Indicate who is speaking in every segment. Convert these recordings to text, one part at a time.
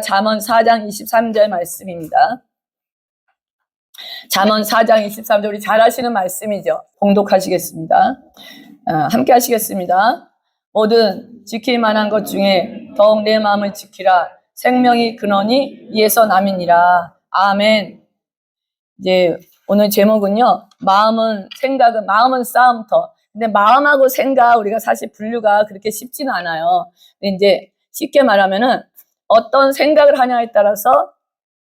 Speaker 1: 잠언 4장 23절 말씀입니다. 잠언 4장 23절 우리 잘 아시는 말씀이죠. 봉독하시겠습니다. 함께 하시겠습니다. 모든 지킬 만한 것 중에 더욱 내 마음을 지키라. 생명이 근원이 이에서 남이니라. 아멘. 이제 오늘 제목은요. 마음은 생각은 마음은 싸움터. 근데 마음하고 생각 우리가 사실 분류가 그렇게 쉽지는 않아요. 근데 이제 쉽게 말하면은 어떤 생각을 하냐에 따라서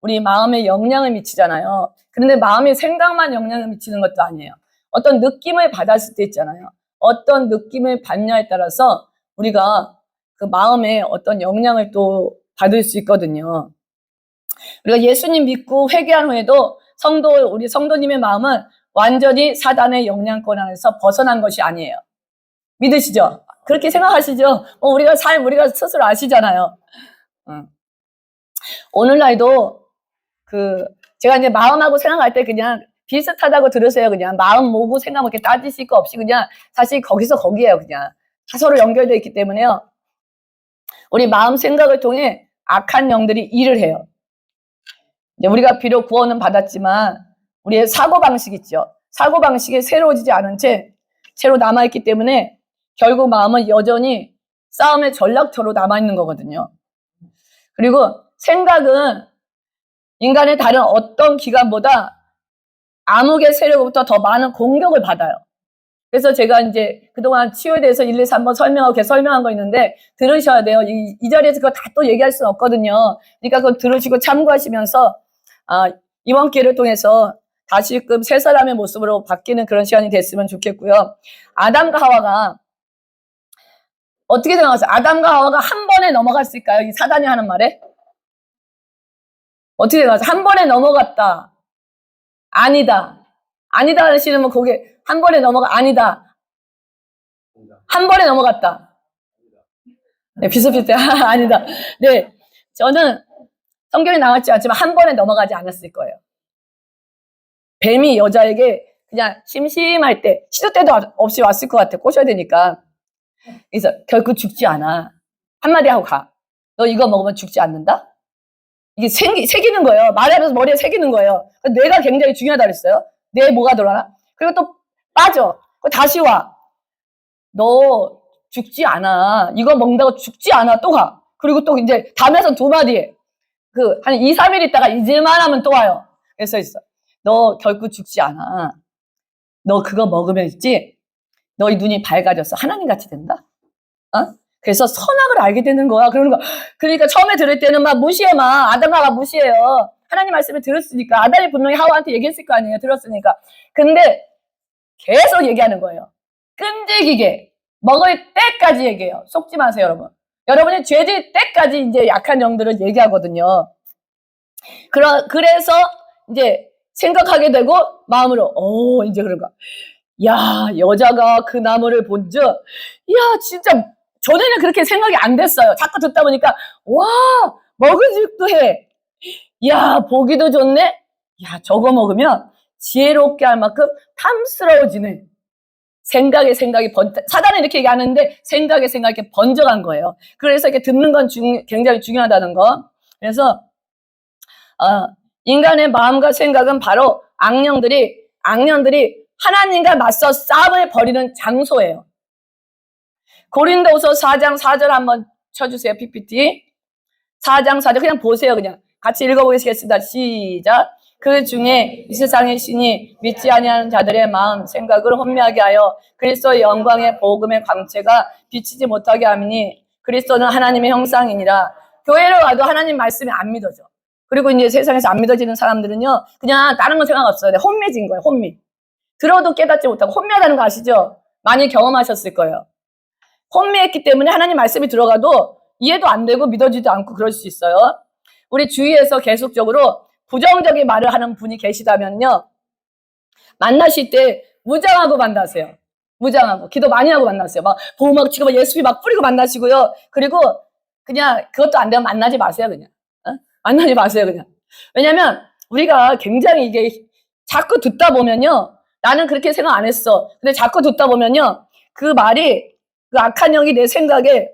Speaker 1: 우리 마음에 영향을 미치잖아요. 그런데 마음이 생각만 영향을 미치는 것도 아니에요. 어떤 느낌을 받았을 때 있잖아요. 어떤 느낌을 받냐에 따라서 우리가 그 마음에 어떤 영향을 또 받을 수 있거든요. 우리가 예수님 믿고 회개한 후에도 우리 성도님의 마음은 완전히 사단의 영향권 안에서 벗어난 것이 아니에요. 믿으시죠? 그렇게 생각하시죠? 우리가 스스로 아시잖아요. 오늘날도 제가 이제 마음하고 생각할 때 그냥 비슷하다고 들으세요. 그냥 마음 모고 생각 이렇게 따지실 거 없이 그냥 사실 거기서 거기에요. 그냥 다 서로 연결되어 있기 때문에요. 우리 마음 생각을 통해 악한 영들이 일을 해요. 이제 우리가 비록 구원은 받았지만 우리의 사고방식 있죠. 사고방식이 새로워지지 않은 채 새로 남아있기 때문에 결국 마음은 여전히 싸움의 전략터로 남아있는 거거든요. 그리고 생각은 인간의 다른 어떤 기관보다 암흑의 세력으로부터 더 많은 공격을 받아요. 그래서 제가 이제 그동안 치유에 대해서 1, 2, 3번 설명한 거 있는데 들으셔야 돼요. 이 자리에서 그거 다 또 얘기할 수는 없거든요. 그러니까 그거 들으시고 참고하시면서 이번 기회를 통해서 다시금 새 사람의 모습으로 바뀌는 그런 시간이 됐으면 좋겠고요. 아담과 하와가 어떻게 생각하세요? 아담과 하와가 한 번에 넘어갔을까요? 이 사단이 하는 말에? 어떻게 생각하세요? 한 번에 넘어갔다. 아니다. 아니다 하시면 거기에 한 번에 아니다. 한 번에 넘어갔다. 네, 비슷비슷해. 아니다. 네. 저는 성경에 나왔지 않지만 한 번에 넘어가지 않았을 거예요. 뱀이 여자에게 그냥 심심할 때, 시도 때도 없이 왔을 것 같아. 꼬셔야 되니까. 그래서 결코 죽지 않아. 한마디 하고 가. 너 이거 먹으면 죽지 않는다? 이게 새기는 거예요. 말하면서 머리에 새기는 거예요. 뇌가 굉장히 중요하다 그랬어요. 뇌에 뭐가 들어가나? 그리고 또 빠져. 다시 와. 너 죽지 않아. 이거 먹는다고 죽지 않아. 또 가. 그리고 또 이제 담에서 2마디에 한 2, 3일 있다가 잊을만 하면 또 와요. 그래서 있어. 너 결코 죽지 않아. 너 그거 먹으면 있지? 너희 눈이 밝아졌어. 하나님 같이 된다. 그래서 선악을 알게 되는 거야. 그러니까 처음에 들을 때는 막 무시해, 아담과 하와 무시해요. 하나님 말씀을 들었으니까. 아담이 분명히 하와한테 얘기했을 거 아니에요. 들었으니까. 근데 계속 얘기하는 거예요. 끈질기게. 먹을 때까지 얘기해요. 속지 마세요, 여러분. 여러분이 죄질 때까지 이제 약한 영들을 얘기하거든요. 그래서 이제 생각하게 되고 마음으로, 이제 그런가. 야, 여자가 그 나무를 본즉, 야, 진짜 전에는 그렇게 생각이 안 됐어요. 자꾸 듣다 보니까 와, 먹을죽도 해. 야, 보기도 좋네. 야, 저거 먹으면 지혜롭게 할 만큼 탐스러워지네. 생각이 사단은 이렇게 얘기하는데 생각이 번져간 거예요. 그래서 이렇게 듣는 건 굉장히 중요하다는 거. 그래서 인간의 마음과 생각은 바로 악령들이 하나님과 맞서 싸움을 벌이는 장소예요. 고린도후서 4장 4절 한번 쳐주세요. PPT. 4장 4절 그냥 보세요. 그냥 같이 읽어보겠습니다. 시작. 그 중에 이 세상의 신이 믿지 아니하는 자들의 마음 생각을 혼미하게 하여 그리스도의 영광의 복음의 광채가 비치지 못하게 함이니 그리스도는 하나님의 형상이니라. 교회를 와도 하나님 말씀이 안 믿어져. 그리고 이제 세상에서 안 믿어지는 사람들은요 그냥 다른 건 생각 없어요. 혼미진 거예요. 혼미. 들어도 깨닫지 못하고 혼미하다는 거 아시죠? 많이 경험하셨을 거예요. 혼미했기 때문에 하나님 말씀이 들어가도 이해도 안 되고 믿어지도 않고 그럴 수 있어요. 우리 주위에서 계속적으로 부정적인 말을 하는 분이 계시다면요. 만나실 때 무장하고 만나세요. 무장하고. 기도 많이 하고 만나세요. 막 보호막 치고 예수비 막 뿌리고 만나시고요. 그리고 그냥 그것도 안 되면 만나지 마세요. 그냥. 만나지 마세요. 그냥. 왜냐면 우리가 굉장히 이게 자꾸 듣다 보면요. 나는 그렇게 생각 안 했어. 근데 자꾸 듣다 보면요. 그 말이 그 악한 영이 내 생각에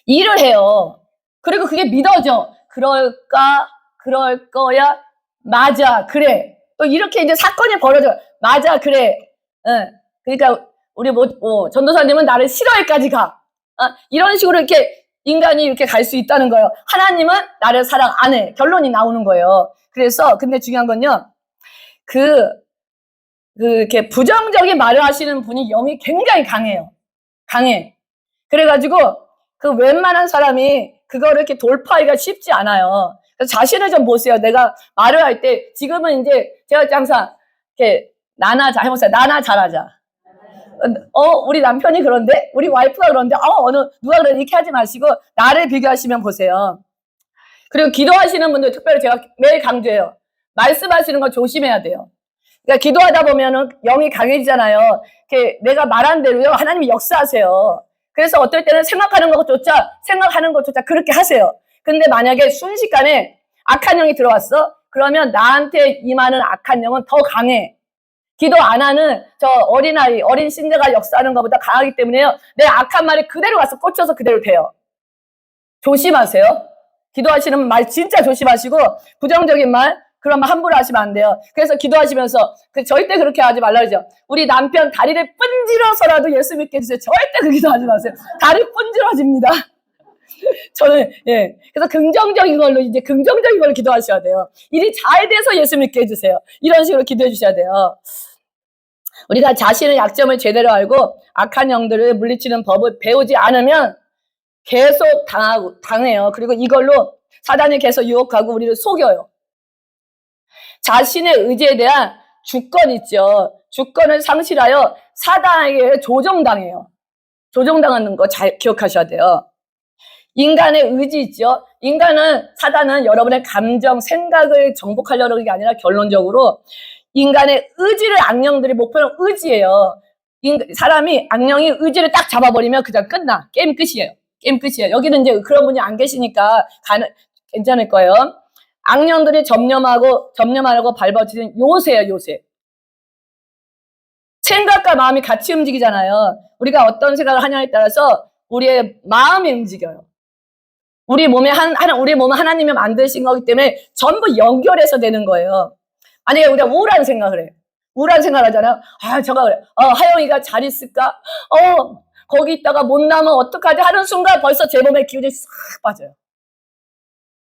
Speaker 1: 일을 해요. 그리고 그게 믿어져. 그럴까? 그럴 거야? 맞아, 그래. 또 이렇게 이제 사건이 벌어져. 맞아, 그래. 그러니까 우리 전도사님은 나를 싫어해까지 가. 이런 식으로 이렇게 인간이 이렇게 갈 수 있다는 거예요. 하나님은 나를 사랑 안 해. 결론이 나오는 거예요. 그래서 근데 중요한 건요. 이렇게 부정적인 말을 하시는 분이 영이 굉장히 강해요. 강해. 그래가지고 그 웬만한 사람이 그거를 이렇게 돌파하기가 쉽지 않아요. 그래서 자신을 좀 보세요. 내가 말을 할 때 지금은 이제 제가 항상 이렇게 해보세요. 나나 잘하자. 우리 남편이 그런데 우리 와이프가 그런데 누가 그래 이렇게 하지 마시고 나를 비교하시면 보세요. 그리고 기도하시는 분들 특별히 제가 매일 강조해요. 말씀하시는 거 조심해야 돼요. 그러니까 기도하다 보면은 영이 강해지잖아요. 내가 말한 대로요. 하나님이 역사하세요. 그래서 어떨 때는 생각하는 것조차 그렇게 하세요. 근데 만약에 순식간에 악한 영이 들어왔어? 그러면 나한테 임하는 악한 영은 더 강해. 기도 안 하는 저 어린 신자가 역사하는 것보다 강하기 때문에요. 내 악한 말이 그대로 와서 꽂혀서 그대로 돼요. 조심하세요. 기도하시는 말 진짜 조심하시고 부정적인 말 그런 말 함부로 하시면 안 돼요. 그래서 기도하시면서 절대 그렇게 하지 말라 그러죠. 우리 남편 다리를 뿜질러서라도 예수 믿게 해주세요. 절대 그 기도하지 마세요. 다리 뿜질러집니다. 저는 그래서 긍정적인 걸로 기도하셔야 돼요. 일이 잘 돼서 예수 믿게 해주세요. 이런 식으로 기도해 주셔야 돼요. 우리가 자신의 약점을 제대로 알고 악한 영들을 물리치는 법을 배우지 않으면 계속 당해요. 그리고 이걸로 사단이 계속 유혹하고 우리를 속여요. 자신의 의지에 대한 주권 있죠. 주권을 상실하여 사단에게 조종당해요. 조종당하는 거 잘 기억하셔야 돼요. 인간의 의지 있죠. 사단은 여러분의 감정, 생각을 정복하려는 게 아니라 결론적으로 인간의 의지를 악령들이 목표는 의지예요. 악령이 의지를 딱 잡아버리면 그냥 끝나. 게임 끝이에요. 게임 끝이에요. 여기는 이제 그런 분이 안 계시니까 괜찮을 거예요. 악령들이 점령하고 밟아치는 요새예요, 요새. 생각과 마음이 같이 움직이잖아요. 우리가 어떤 생각을 하냐에 따라서 우리의 마음이 움직여요. 우리 몸은 하나님이 만드신 거기 때문에 전부 연결해서 되는 거예요. 만약에 우리가 우울한 생각을 해. 우울한 생각을 하잖아요. 그래. 하영이가 잘 있을까? 거기 있다가 못 나면 어떡하지? 하는 순간 벌써 제 몸에 기운이 싹 빠져요.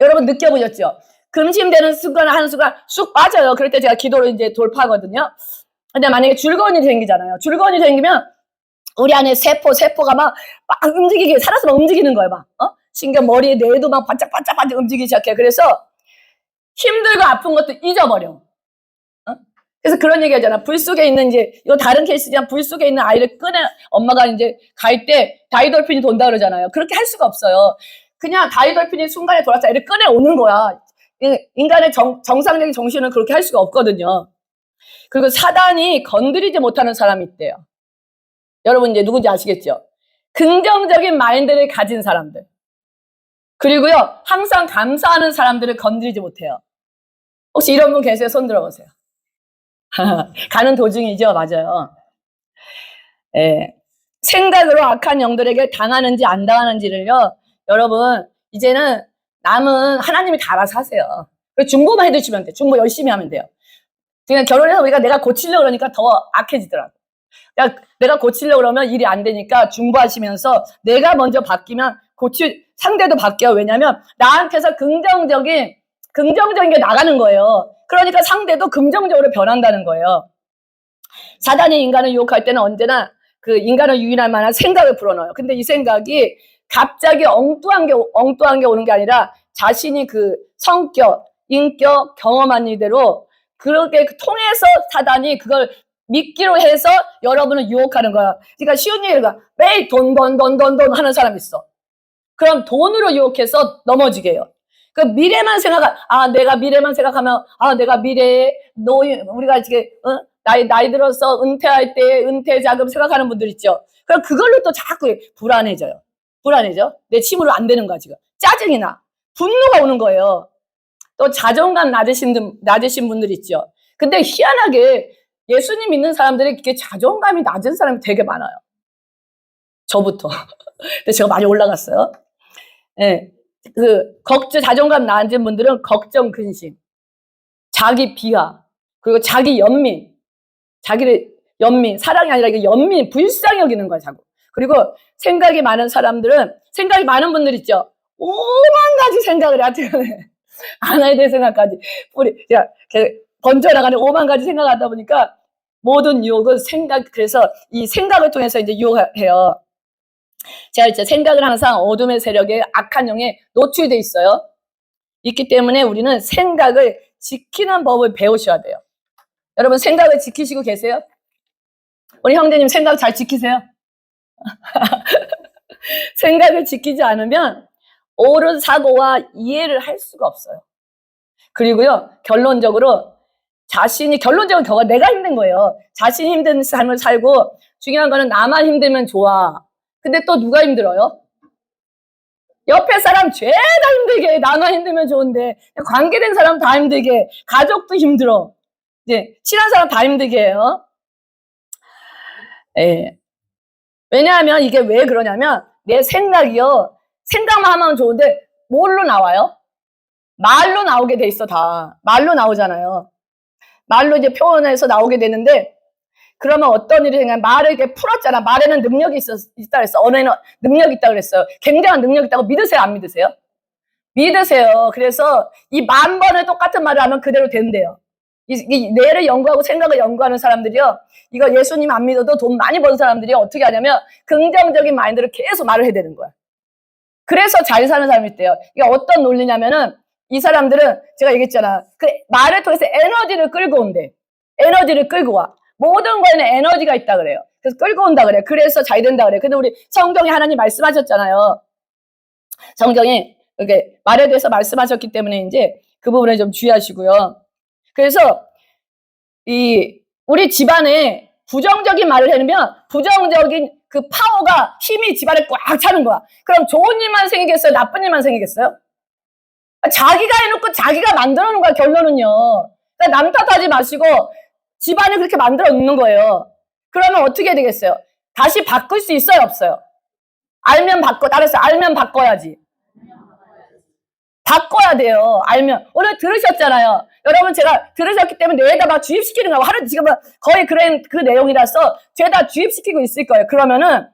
Speaker 1: 여러분 느껴보셨죠? 금심되는 순간 하는 순간 쑥 빠져요. 그럴 때 제가 기도로 이제 돌파하거든요. 근데 만약에 줄거운이 생기잖아요. 줄거운이 생기면 우리 안에 세포가 막 움직이게, 살아서 막 움직이는 거예요. 신경, 머리에 뇌도 막 반짝반짝 움직이기 시작해요. 그래서 힘들고 아픈 것도 잊어버려. 그래서 그런 얘기 하잖아. 불 속에 있는 이거 다른 케이스지만 불 속에 있는 아이를 엄마가 이제 갈 때 다이돌핀이 돈다 그러잖아요. 그렇게 할 수가 없어요. 그냥 다이돌핀이 순간에 돌아서 애를 꺼내오는 거야. 인간의 정상적인 정신은 그렇게 할 수가 없거든요. 그리고 사단이 건드리지 못하는 사람이 있대요. 여러분 이제 누군지 아시겠죠? 긍정적인 마인드를 가진 사람들. 그리고요, 항상 감사하는 사람들을 건드리지 못해요. 혹시 이런 분 계세요? 손 들어보세요. 가는 도중이죠? 맞아요. 생각으로 악한 영들에게 당하는지 안 당하는지를요, 여러분, 이제는 남은 하나님이 다 알아서 하세요. 중보만 해주시면 돼요. 중보 열심히 하면 돼요. 그냥 결혼해서 내가 고치려고 그러니까 더 악해지더라고. 내가 고치려고 그러면 일이 안 되니까 중보하시면서 내가 먼저 바뀌면 상대도 바뀌어요. 왜냐면 나한테서 긍정적인 게 나가는 거예요. 그러니까 상대도 긍정적으로 변한다는 거예요. 사단이 인간을 유혹할 때는 언제나 그 인간을 유인할 만한 생각을 불어넣어요. 근데 이 생각이 갑자기 엉뚱한 게 오는 게 아니라 자신이 그 성격, 인격, 경험한 일대로 그렇게 통해서 사단이 그걸 믿기로 해서 여러분을 유혹하는 거야. 그러니까 쉬운 얘기가 매일 돈 하는 사람이 있어. 그럼 돈으로 유혹해서 넘어지게 해요. 그 미래만 내가 미래만 생각하면, 내가 미래에, 우리가 이렇게, 나이 들어서 은퇴할 때 은퇴 자금 생각하는 분들 있죠. 그럼 그걸로 또 자꾸 불안해져. 내 힘으로 안 되는 거야, 지금. 짜증이 나. 분노가 오는 거예요. 또 자존감 낮으신 분들 있죠. 근데 희한하게 예수님 믿는 사람들이 이렇게 자존감이 낮은 사람이 되게 많아요. 저부터. 근데 제가 많이 올라갔어요. 네. 자존감 낮은 분들은 걱정, 근심, 자기 비하, 그리고 자기 자기를 사랑이 아니라 이게 불쌍히 여기는 거야, 자꾸. 그리고 생각이 많은 사람들은, 생각이 많은 분들 있죠? 오만 가지 생각을 안 해야 될 생각까지. 번져나가는 오만 가지 생각을 하다 보니까 모든 유혹은 그래서 이 생각을 통해서 이제 유혹해요. 제가 이제 생각은 항상 어둠의 세력에 악한 영에 노출돼 있어요. 있기 때문에 우리는 생각을 지키는 법을 배우셔야 돼요. 여러분 생각을 지키시고 계세요? 우리 형제님 생각 잘 지키세요? 생각을 지키지 않으면 옳은 사고와 이해를 할 수가 없어요. 그리고요, 결론적으로 내가 힘든 거예요. 자신이 힘든 삶을 살고, 중요한 거는 나만 힘들면 좋아. 근데 또 누가 힘들어요? 옆에 사람 죄다 힘들게 해. 나만 힘들면 좋은데, 관계된 사람 다 힘들게 해. 가족도 힘들어. 이제 친한 사람 다 힘들게 해요. 예. 왜냐하면 이게 왜 그러냐면 내 생각이요, 생각만 하면 좋은데 뭘로 나와요? 말로 나오게 돼 있어. 다 말로 나오잖아요. 말로 이제 표현해서 나오게 되는데, 그러면 어떤 일이 생기냐면 말을 이렇게 풀었잖아. 말에는 능력이 있다 그랬어. 언어에는 능력이 있다 그랬어요. 굉장한 능력이 있다고 믿으세요, 안 믿으세요? 믿으세요. 그래서 이 10,000번을 똑같은 말을 하면 그대로 된대요. 이 뇌를 연구하고 생각을 연구하는 사람들이요, 이거 예수님 안 믿어도 돈 많이 버는 사람들이 어떻게 하냐면 긍정적인 마인드를 계속 말을 해야 되는 거야. 그래서 잘 사는 사람이 있대요. 이게 어떤 논리냐면은, 이 사람들은 제가 얘기했잖아. 그 말을 통해서 에너지를 끌고 온대. 에너지를 끌고 와. 모든 거에는 에너지가 있다 그래요. 그래서 끌고 온다 그래요. 그래서 잘 된다 그래요. 근데 우리 성경에 하나님 말씀하셨잖아요. 성경에 이렇게 말에 대해서 말씀하셨기 때문에 이제 그 부분에 좀 주의하시고요. 그래서 우리 집안에 부정적인 말을 해놓으면 부정적인 그 파워가, 힘이 집안에 꽉 차는 거야. 그럼 좋은 일만 생기겠어요? 나쁜 일만 생기겠어요? 자기가 해놓고 자기가 만들어 놓은 거야, 결론은요. 그러니까 남 탓하지 마시고 집안을 그렇게 만들어 놓는 거예요. 그러면 어떻게 되겠어요? 다시 바꿀 수 있어요, 없어요? 알면 알면 바꿔야지. 바꿔야 돼요. 알면. 오늘 들으셨잖아요. 여러분, 제가 들으셨기 때문에 뇌에다 막 주입시키는 거고, 하루 지금 거의 그 내용이라서 죄다 주입시키고 있을 거예요. 그러면은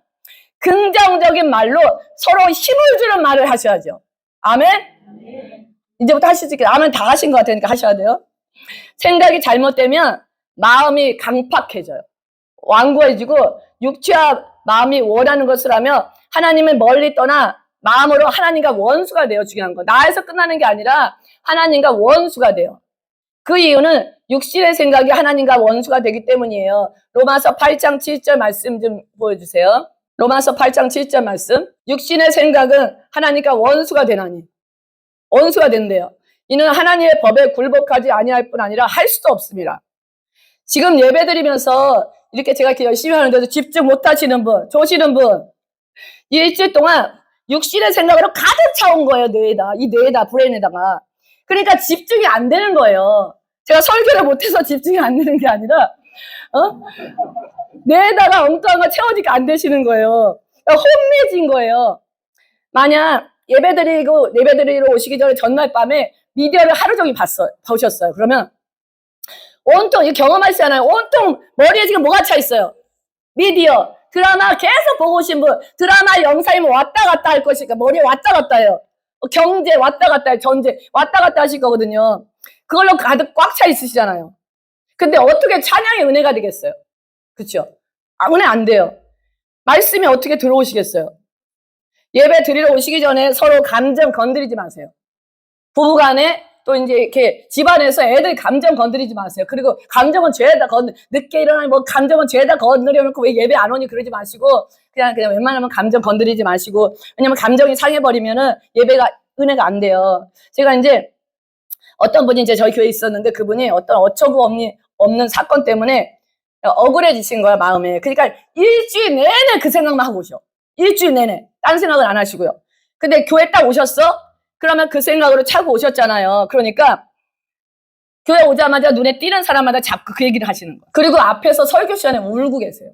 Speaker 1: 긍정적인 말로 서로 힘을 주는 말을 하셔야죠. 아멘? 이제부터 하시지. 아멘 다 하신 것 같으니까 하셔야 돼요. 생각이 잘못되면 마음이 강팍해져요. 완고해지고, 육체와 마음이 원하는 것을 하며 하나님을 멀리 떠나 마음으로 하나님과 원수가 돼요. 중요한 거. 나에서 끝나는 게 아니라 하나님과 원수가 돼요. 그 이유는 육신의 생각이 하나님과 원수가 되기 때문이에요. 로마서 8장 7절 말씀 좀 보여주세요. 로마서 8장 7절 말씀. 육신의 생각은 하나님과 원수가 되나니. 원수가 된대요. 이는 하나님의 법에 굴복하지 아니할 뿐 아니라 할 수도 없습니다. 지금 예배드리면서 이렇게 제가 이렇게 열심히 하는데도 집중 못 하시는 분, 조시는 분, 일주일 동안 육신의 생각으로 가득 차온 거예요, 뇌에다, 브레인에다가. 그러니까 집중이 안 되는 거예요. 제가 설교를 못해서 집중이 안 되는 게 아니라, 뇌에다가 엉뚱한 거 채워지니까 안 되시는 거예요. 그러니까 혼미해진 거예요. 만약 예배드리러 오시기 전에 전날 밤에 미디어를 하루 종일 보셨어요. 그러면 온통, 경험하시잖아요. 온통 머리에 지금 뭐가 차 있어요? 미디어, 드라마 계속 보고 오신 분, 드라마 영상이 왔다 갔다 할 것이니까 머리에 왔다 갔다 해요. 경제 왔다 갔다 해요. 전제 왔다 갔다 하실 거거든요. 그걸로 가득 꽉 차 있으시잖아요. 근데 어떻게 찬양의 은혜가 되겠어요? 그렇죠? 은혜 안 돼요. 말씀이 어떻게 들어오시겠어요? 예배 드리러 오시기 전에 서로 감정 건드리지 마세요. 부부간에 또 이제 이렇게 집안에서 애들 감정 건드리지 마세요. 그리고 감정은 죄다 늦게 일어나면 뭐 감정은 죄다 건드려 놓고 왜 예배 안 오니 그러지 마시고, 그냥 웬만하면 감정 건드리지 마시고, 왜냐면 감정이 상해버리면은 은혜가 안 돼요. 제가 이제 어떤 분이 이제 저희 교회에 있었는데, 그분이 어떤 어처구 없는 사건 때문에 억울해지신 거야, 마음에. 그러니까 일주일 내내 그 생각만 하고 오셔. 일주일 내내. 딴 생각을 안 하시고요. 근데 교회 딱 오셨어? 그러면 그 생각으로 차고 오셨잖아요. 그러니까 교회 오자마자 눈에 띄는 사람마다 자꾸 그 얘기를 하시는 거예요. 그리고 앞에서 설교 시간에 울고 계세요.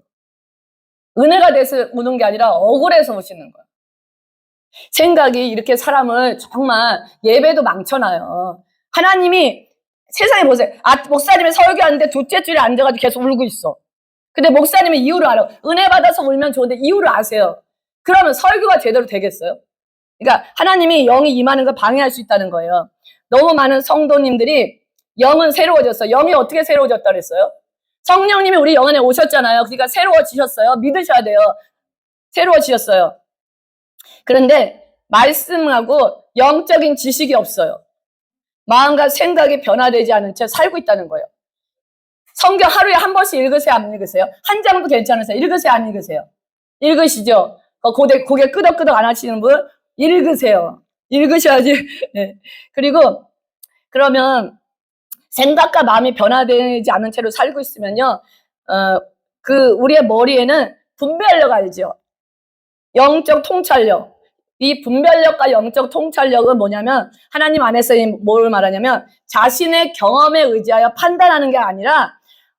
Speaker 1: 은혜가 돼서 우는 게 아니라 억울해서 우시는 거예요. 생각이 이렇게 사람을 정말 예배도 망쳐놔요. 하나님이 세상에 보세요. 목사님이 설교하는데 둘째 줄에 앉아가지고 계속 울고 있어. 근데 목사님은 이유를 알아. 은혜 받아서 울면 좋은데 이유를 아세요. 그러면 설교가 제대로 되겠어요? 그러니까 하나님이 영이 임하는 걸 방해할 수 있다는 거예요. 너무 많은 성도님들이 영은 새로워졌어. 영이 어떻게 새로워졌다 그랬어요? 성령님이 우리 영 안에 오셨잖아요. 그러니까 새로워지셨어요. 믿으셔야 돼요. 새로워지셨어요. 그런데 말씀하고 영적인 지식이 없어요. 마음과 생각이 변화되지 않은 채 살고 있다는 거예요. 성경 하루에 한 번씩 읽으세요? 안 읽으세요? 한 장도 괜찮으세요? 읽으세요? 안 읽으세요? 읽으시죠? 고개 끄덕끄덕 안 하시는 분 읽으세요. 읽으셔야지. 네. 그리고 그러면 생각과 마음이 변화되지 않은 채로 살고 있으면요, 우리의 머리에는 분별력 알죠? 영적 통찰력. 이 분별력과 영적 통찰력은 뭐냐면 하나님 안에서 뭘 말하냐면 자신의 경험에 의지하여 판단하는 게 아니라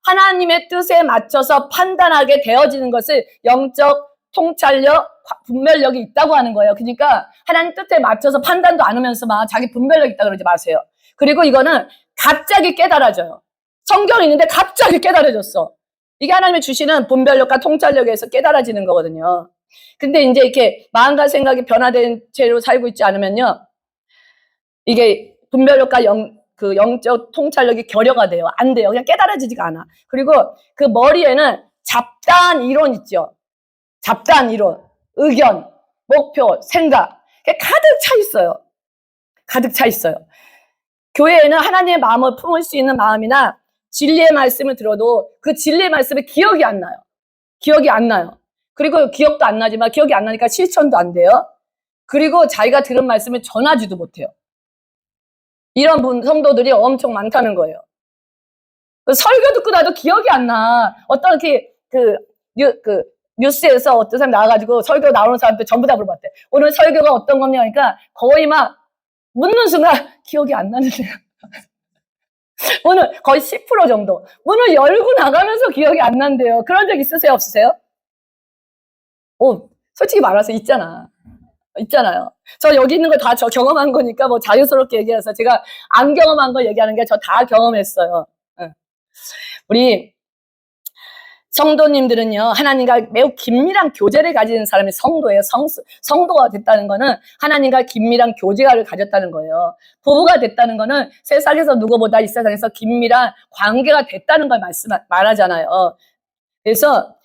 Speaker 1: 하나님의 뜻에 맞춰서 판단하게 되어지는 것을 영적 통찰력, 분별력이 있다고 하는 거예요. 그러니까 하나님 뜻에 맞춰서 판단도 안 하면서 막 자기 분별력 있다 그러지 마세요. 그리고 이거는 갑자기 깨달아져요. 성경이 있는데 갑자기 깨달아졌어. 이게 하나님이 주시는 분별력과 통찰력에서 깨달아지는 거거든요. 근데 이제 이렇게 마음과 생각이 변화된 채로 살고 있지 않으면요, 이게 분별력과 영적 통찰력이 결여가 돼요. 안 돼요. 그냥 깨달아지지가 않아. 그리고 그 머리에는 잡다한 이론 있죠. 잡다한 이론, 의견, 목표, 생각. 가득 차 있어요. 가득 차 있어요. 교회에는 하나님의 마음을 품을 수 있는 마음이나 진리의 말씀을 들어도 그 진리의 말씀이 기억이 안 나요. 기억이 안 나요. 그리고 기억도 안 나지만 기억이 안 나니까 실천도 안 돼요. 그리고 자기가 들은 말씀을 전하지도 못해요. 이런 성도들이 엄청 많다는 거예요. 설교 듣고 나도 기억이 안 나. 어떤 뉴스에서 어떤 사람 나와가지고 설교 나오는 사람들 전부 다 물어봤대. 오늘 설교가 어떤 겁니까? 그러니까 거의 막 묻는 순간 기억이 안 나는데요. 오늘 거의 10% 정도. 오늘 열고 나가면서 기억이 안 난대요. 그런 적 있으세요? 없으세요? 솔직히 말해서 있잖아요. 저 여기 있는 거 다 저 경험한 거니까 뭐 자유스럽게 얘기해서 제가 안 경험한 거 얘기하는 게 저 다 경험했어요. 우리 성도님들은요, 하나님과 매우 긴밀한 교제를 가지는 사람이 성도예요. 성도가 됐다는 거는 하나님과 긴밀한 교제를 가졌다는 거예요. 부부가 됐다는 거는 세상에서 누구보다 이 세상에서 긴밀한 관계가 됐다는 걸 말하잖아요. 그래서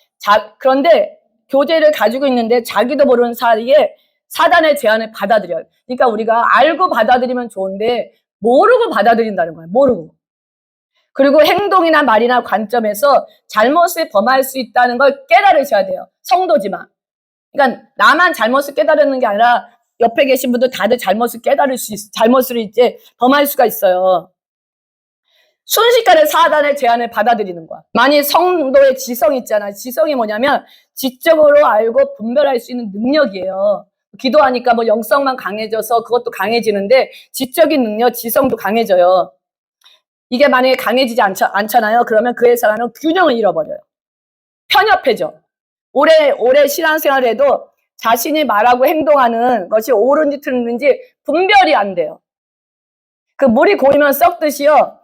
Speaker 1: 그런데 교제를 가지고 있는데 자기도 모르는 사이에 사단의 제안을 받아들여요. 그러니까 우리가 알고 받아들이면 좋은데 모르고 받아들인다는 거예요. 모르고. 그리고 행동이나 말이나 관점에서 잘못을 범할 수 있다는 걸 깨달으셔야 돼요. 성도지만. 그러니까 나만 잘못을 깨달는 게 아니라 옆에 계신 분들 다들 잘못을 잘못을 이제 범할 수가 있어요. 순식간에 사단의 제안을 받아들이는 거야. 만일 성도의 지성이 있잖아요. 지성이 뭐냐면 지적으로 알고 분별할 수 있는 능력이에요. 기도하니까 뭐 영성만 강해져서 그것도 강해지는데 지적인 능력, 지성도 강해져요. 이게 만약에 강해지지 않잖아요. 그러면 그의 사람은 균형을 잃어버려요. 편협해져. 오래 신앙생활을 해도 자신이 말하고 행동하는 것이 옳은지 틀린지 분별이 안 돼요. 그 물이 고이면 썩듯이요.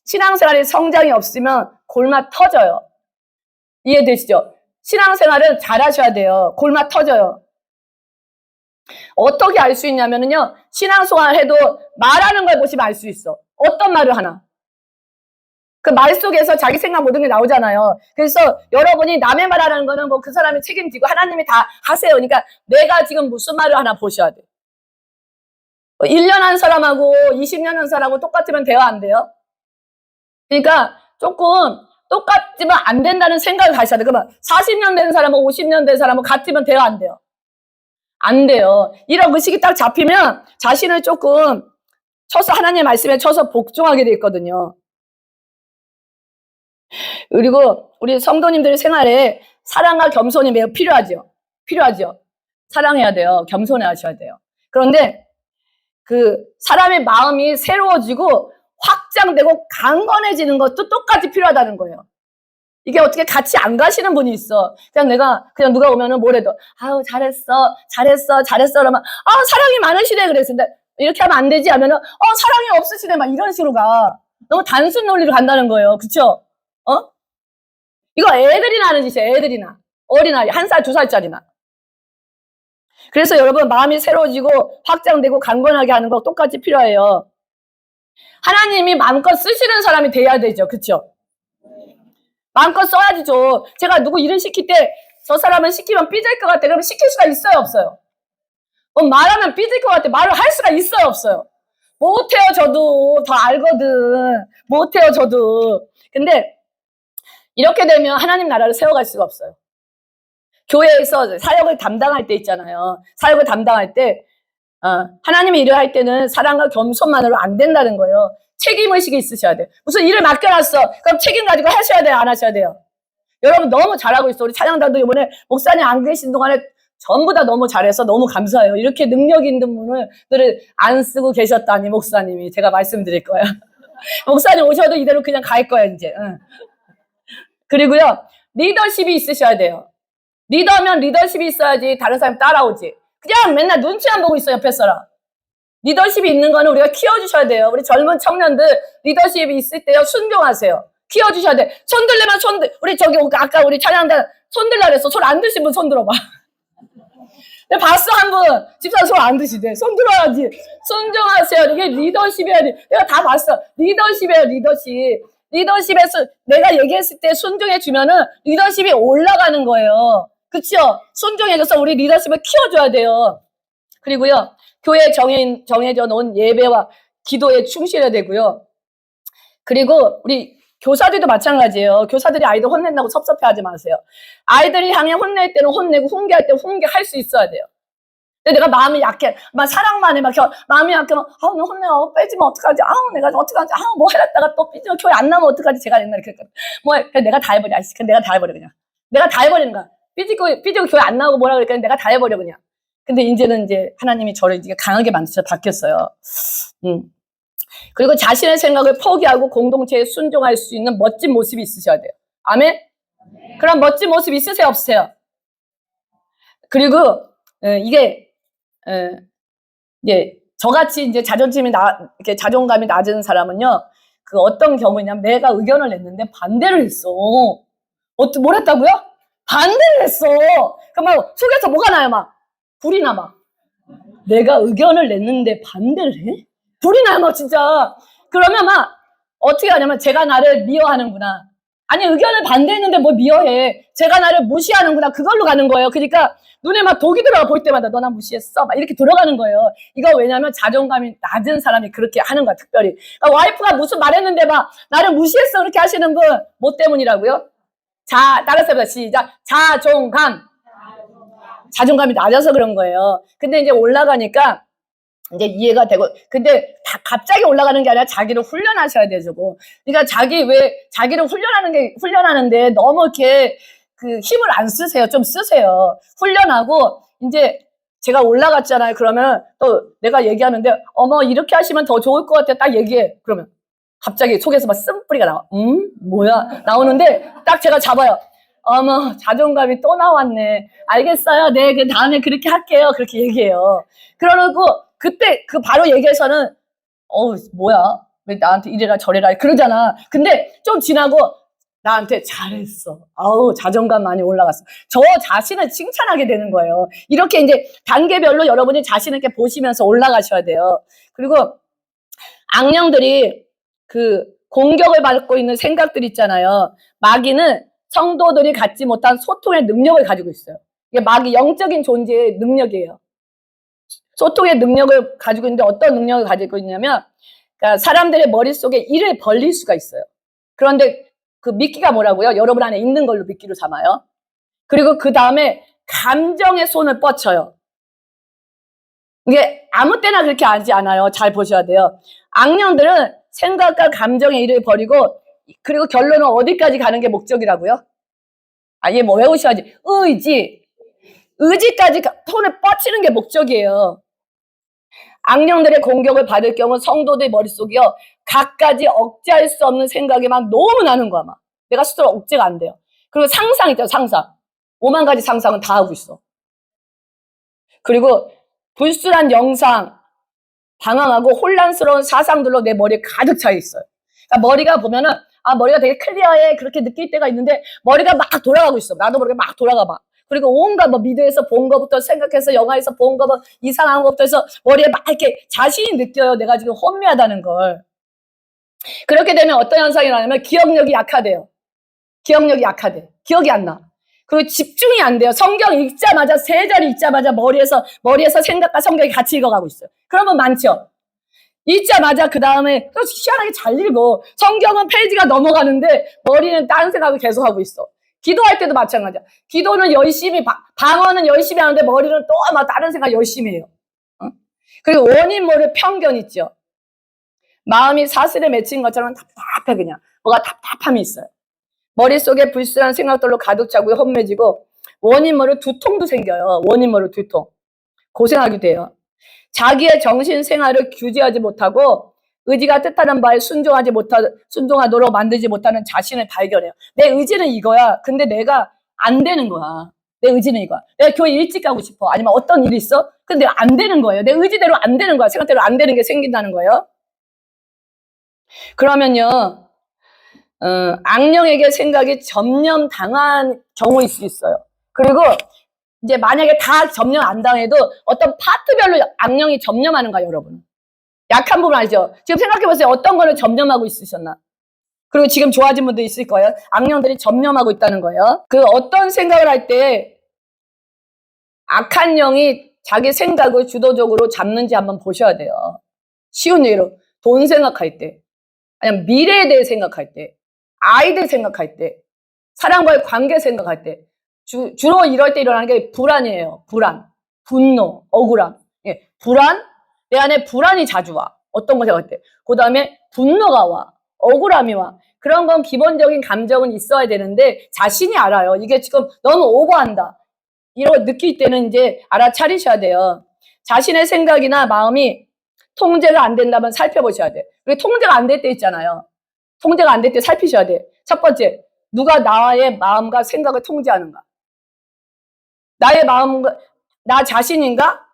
Speaker 1: 신앙생활에 성장이 없으면 골마 터져요. 이해되시죠? 신앙생활은 잘하셔야 돼요. 골마 터져요. 어떻게 알 수 있냐면요. 신앙생활 해도 말하는 걸 보시면 알 수 있어. 어떤 말을 하나. 그 말 속에서 자기 생각 모든 게 나오잖아요. 그래서 여러분이 남의 말하는 거는 뭐 그 사람이 책임지고 하나님이 다 하세요. 그러니까 내가 지금 무슨 말을 하나 보셔야 돼. 1년 한 사람하고 20년 한 사람하고 똑같으면 돼요? 안 돼요? 그러니까 조금 똑같지만 안 된다는 생각을 가셔야 돼요. 그러면 40년 된 사람하고 50년 된 사람하고 같으면 돼요? 안 돼요? 안 돼요. 이런 의식이 딱 잡히면 자신을 조금 하나님의 말씀에 쳐서 복종하게 돼 있거든요. 그리고 우리 성도님들의 생활에 사랑과 겸손이 매우 필요하죠. 사랑해야 돼요. 겸손해 하셔야 돼요. 그런데 그 사람의 마음이 새로워지고 확장되고 강건해지는 것도 똑같이 필요하다는 거예요. 이게 어떻게 같이 안 가시는 분이 있어. 그냥 누가 오면은 뭐래도, 아우, 잘했어. 그러면, 사랑이 많으시네. 그랬는데, 이렇게 하면 안 되지 하면은, 사랑이 없으시네. 막 이런 식으로 가. 너무 단순 논리로 간다는 거예요. 그쵸? 이거 애들이나 하는 짓이에요. 애들이나. 어린아이, 1살, 2살짜리나. 그래서 여러분, 마음이 새로워지고, 확장되고, 강건하게 하는 거 똑같이 필요해요. 하나님이 마음껏 쓰시는 사람이 돼야 되죠. 그쵸? 마음껏 써야지죠. 제가 누구 일을 시킬 때 저 사람은 시키면 삐질 것 같아. 그러면 시킬 수가 있어요, 없어요? 말하면 삐질 것 같아. 말을 할 수가 있어요, 없어요? 못해요, 저도. 더 알거든. 못해요, 저도. 근데 이렇게 되면 하나님 나라를 세워갈 수가 없어요. 교회에서 사역을 담당할 때 있잖아요. 사역을 담당할 때 하나님의 일을 할 때는 사랑과 겸손만으로 안 된다는 거예요. 책임의식이 있으셔야 돼요. 무슨 일을 맡겨놨어. 그럼 책임 가지고 하셔야 돼요? 안 하셔야 돼요? 여러분 너무 잘하고 있어. 우리 찬양단도 이번에 목사님 안 계신 동안에 전부 다 너무 잘해서 너무 감사해요. 이렇게 능력 있는 분들을 안 쓰고 계셨다니 목사님이. 제가 말씀드릴 거예요. 목사님 오셔도 이대로 그냥 갈 거야 이제. 그리고요. 리더십이 있으셔야 돼요. 리더면 리더십이 있어야지 다른 사람 따라오지. 그냥 맨날 눈치만 보고 있어요. 옆에 사람. 리더십이 있는 거는 우리가 키워주셔야 돼요. 우리 젊은 청년들 리더십이 있을 때요. 순종하세요. 키워주셔야 돼. 손 들려면 우리 아까 우리 찬양단 손 들라 그랬어. 손 안 드신 분 손 들어봐. 내가 봤어, 한 분. 집사람 손 안 드시대. 손 들어야지. 순종하세요. 이게 리더십이야. 내가 다 봤어. 리더십이에요, 리더십. 리더십에서 내가 얘기했을 때 순종해주면은 리더십이 올라가는 거예요. 그쵸? 순종해줘서 우리 리더십을 키워줘야 돼요. 그리고요, 교회에 정해져 놓은 예배와 기도에 충실해야 되고요. 그리고 우리 교사들도 마찬가지예요. 교사들이 아이들 혼낸다고 섭섭해하지 마세요. 아이들이 향해 혼낼 때는 혼내고 훈계할 때 훈계할 수 있어야 돼요. 근데 내가 마음이 약해, 막 사랑만 해, 마음이 약하면 너 혼내요. 빼지면 어떡하지? 내가 어떡하지? 뭐 해놨다가 또 삐지면 교회 안 나면 어떡하지? 제가 옛날에 그랬거든. 그냥 내가 다 해버려. 그냥 내가 다 해버려 그냥. 내가 다 해버리는 거야. 삐지고 교회 안 나오고 뭐라 그러니까 내가 다 해버려 그냥. 근데 이제는 하나님이 저를 이제 강하게 만드셔서 바뀌었어요. 그리고 자신의 생각을 포기하고 공동체에 순종할 수 있는 멋진 모습이 있으셔야 돼요. 아멘? 그런 멋진 모습 있으세요? 없으세요? 그리고 이게 저같이 이제 이렇게 자존감이 낮은 사람은요, 그 어떤 경우냐면 내가 의견을 냈는데 반대를 했어. 뭘 했다고요? 반대를 했어. 그럼 속에서 뭐가 나요? 막 불이 나 막. 내가 의견을 냈는데 반대를 해? 불이 나요, 막 진짜. 그러면 막 어떻게 하냐면 제가 나를 미워하는구나. 아니 의견을 반대했는데 뭐 미워해. 제가 나를 무시하는구나. 그걸로 가는 거예요. 그러니까 눈에 막 독이 들어가 볼 때마다 너 나 무시했어. 막 이렇게 들어가는 거예요. 이거 왜냐면 자존감이 낮은 사람이 그렇게 하는 거야, 특별히. 그러니까 와이프가 무슨 말했는데 막 나를 무시했어. 그렇게 하시는 분, 뭐 때문이라고요? 따라서 해보자. 시작. 자존감이 낮아서 그런 거예요. 근데 이제 올라가니까 이제 이해가 되고, 근데 갑자기 올라가는 게 아니라 자기를 훈련하셔야 되죠. 그러니까 자기를 훈련하는데 너무 이렇게 힘을 안 쓰세요. 좀 쓰세요. 훈련하고, 이제 제가 올라갔잖아요. 그러면 또 내가 얘기하는데, 이렇게 하시면 더 좋을 것 같아. 딱 얘기해. 그러면 갑자기 속에서 막 쓴뿌리가 나와. 뭐야? 나오는데 딱 제가 잡아요. 자존감이 또 나왔네. 알겠어요. 네, 그 다음에 그렇게 할게요. 그렇게 얘기해요. 그러고, 그때 바로 얘기해서는, 뭐야? 왜 나한테 이래라 저래라 그러잖아. 근데 좀 지나고, 나한테 잘했어. 자존감 많이 올라갔어. 저 자신을 칭찬하게 되는 거예요. 이렇게 이제 단계별로 여러분이 자신 있게 보시면서 올라가셔야 돼요. 그리고 악령들이 공격을 받고 있는 생각들 있잖아요. 마귀는 성도들이 갖지 못한 소통의 능력을 가지고 있어요. 이게 마귀 영적인 존재의 능력이에요. 소통의 능력을 가지고 있는데 어떤 능력을 가지고 있냐면, 그러니까 사람들의 머릿속에 일을 벌릴 수가 있어요. 그런데 그 미끼가 뭐라고요? 여러분 안에 있는 걸로 미끼로 삼아요. 그리고 그 다음에 감정의 손을 뻗쳐요. 이게 아무 때나 그렇게 하지 않아요. 잘 보셔야 돼요. 악령들은 생각과 감정의 일을 벌이고, 그리고 결론은 어디까지 가는 게 목적이라고요? 얘 뭐 외우셔야지. 의지까지 손을 뻗치는 게 목적이에요. 악령들의 공격을 받을 경우 성도들 머릿속이요, 갖가지 억제할 수 없는 생각이 막 너무 나는 거야, 막. 내가 스스로 억제가 안 돼요. 그리고 상상 있죠, 상상. 5만 가지 상상은 다 하고 있어. 그리고 불순한 영상, 방황하고 혼란스러운 사상들로 내 머리에 가득 차 있어요. 그러니까 머리가 보면은, 아, 머리가 되게 클리어해. 그렇게 느낄 때가 있는데, 머리가 막 돌아가고 있어. 나도 모르게 막 돌아가 봐. 그리고 온갖 뭐 미드에서 본 거부터 생각해서 영화에서 본 거 뭐 이상한 것부터 해서 머리에 막 이렇게 자신이 느껴요. 내가 지금 혼미하다는 걸. 그렇게 되면 어떤 현상이 나냐면 기억력이 약화돼요. 기억력이 약화돼. 기억이 안 나. 그리고 집중이 안 돼요. 성경 읽자마자, 세 자리 읽자마자 머리에서 생각과 성경이 같이 읽어가고 있어요. 그런 분 많죠? 읽자마자 그 다음에 희한하게 잘 읽어. 성경은 페이지가 넘어가는데 머리는 다른 생각을 계속하고 있어. 기도할 때도 마찬가지야. 기도는 열심히, 방언은 열심히 하는데 머리는 또 막 다른 생각 열심히 해요. 그리고 원인 모를 편견 있죠. 마음이 사슬에 맺힌 것처럼 답답해 그냥. 뭐가 답답함이 있어요. 머릿속에 불순한 생각들로 가득 차고 험해지고 원인 모를 두통도 생겨요. 원인 모를 두통. 고생하게 돼요. 자기의 정신 생활을 규제하지 못하고 의지가 뜻하는 바에 순종하도록 만들지 못하는 자신을 발견해요. 내 의지는 이거야. 근데 내가 안 되는 거야. 내 의지는 이거야. 내가 교회 일찍 가고 싶어. 아니면 어떤 일이 있어? 근데 안 되는 거예요. 내 의지대로 안 되는 거야. 생각대로 안 되는 게 생긴다는 거예요. 그러면요, 악령에게 생각이 점령당한 경우일 수 있어요. 그리고 이제 만약에 다 점령 안 당해도 어떤 파트별로 악령이 점령하는 거야, 여러분. 약한 부분 알죠? 지금 생각해보세요. 어떤 거를 점령하고 있으셨나? 그리고 지금 좋아진 분도 있을 거예요. 악령들이 점령하고 있다는 거예요. 그 어떤 생각을 할 때 악한 영이 자기 생각을 주도적으로 잡는지 한번 보셔야 돼요. 쉬운 예로 돈 생각할 때, 아니면 미래에 대해 생각할 때, 아이들 생각할 때, 사람과의 관계 생각할 때, 주로 이럴 때 일어나는 게 불안이에요. 불안, 분노, 억울함. 예, 불안, 내 안에 불안이 자주 와. 어떤 거 생각할 때. 그 다음에 분노가 와. 억울함이 와. 그런 건 기본적인 감정은 있어야 되는데 자신이 알아요. 이게 지금 너무 오버한다. 이런 거 느낄 때는 이제 알아차리셔야 돼요. 자신의 생각이나 마음이 통제가 안 된다면 살펴보셔야 돼. 그리고 통제가 안 될 때 있잖아요. 통제가 안 될 때 살피셔야 돼. 첫 번째, 누가 나의 마음과 생각을 통제하는가? 나의 마음과, 나 자신인가?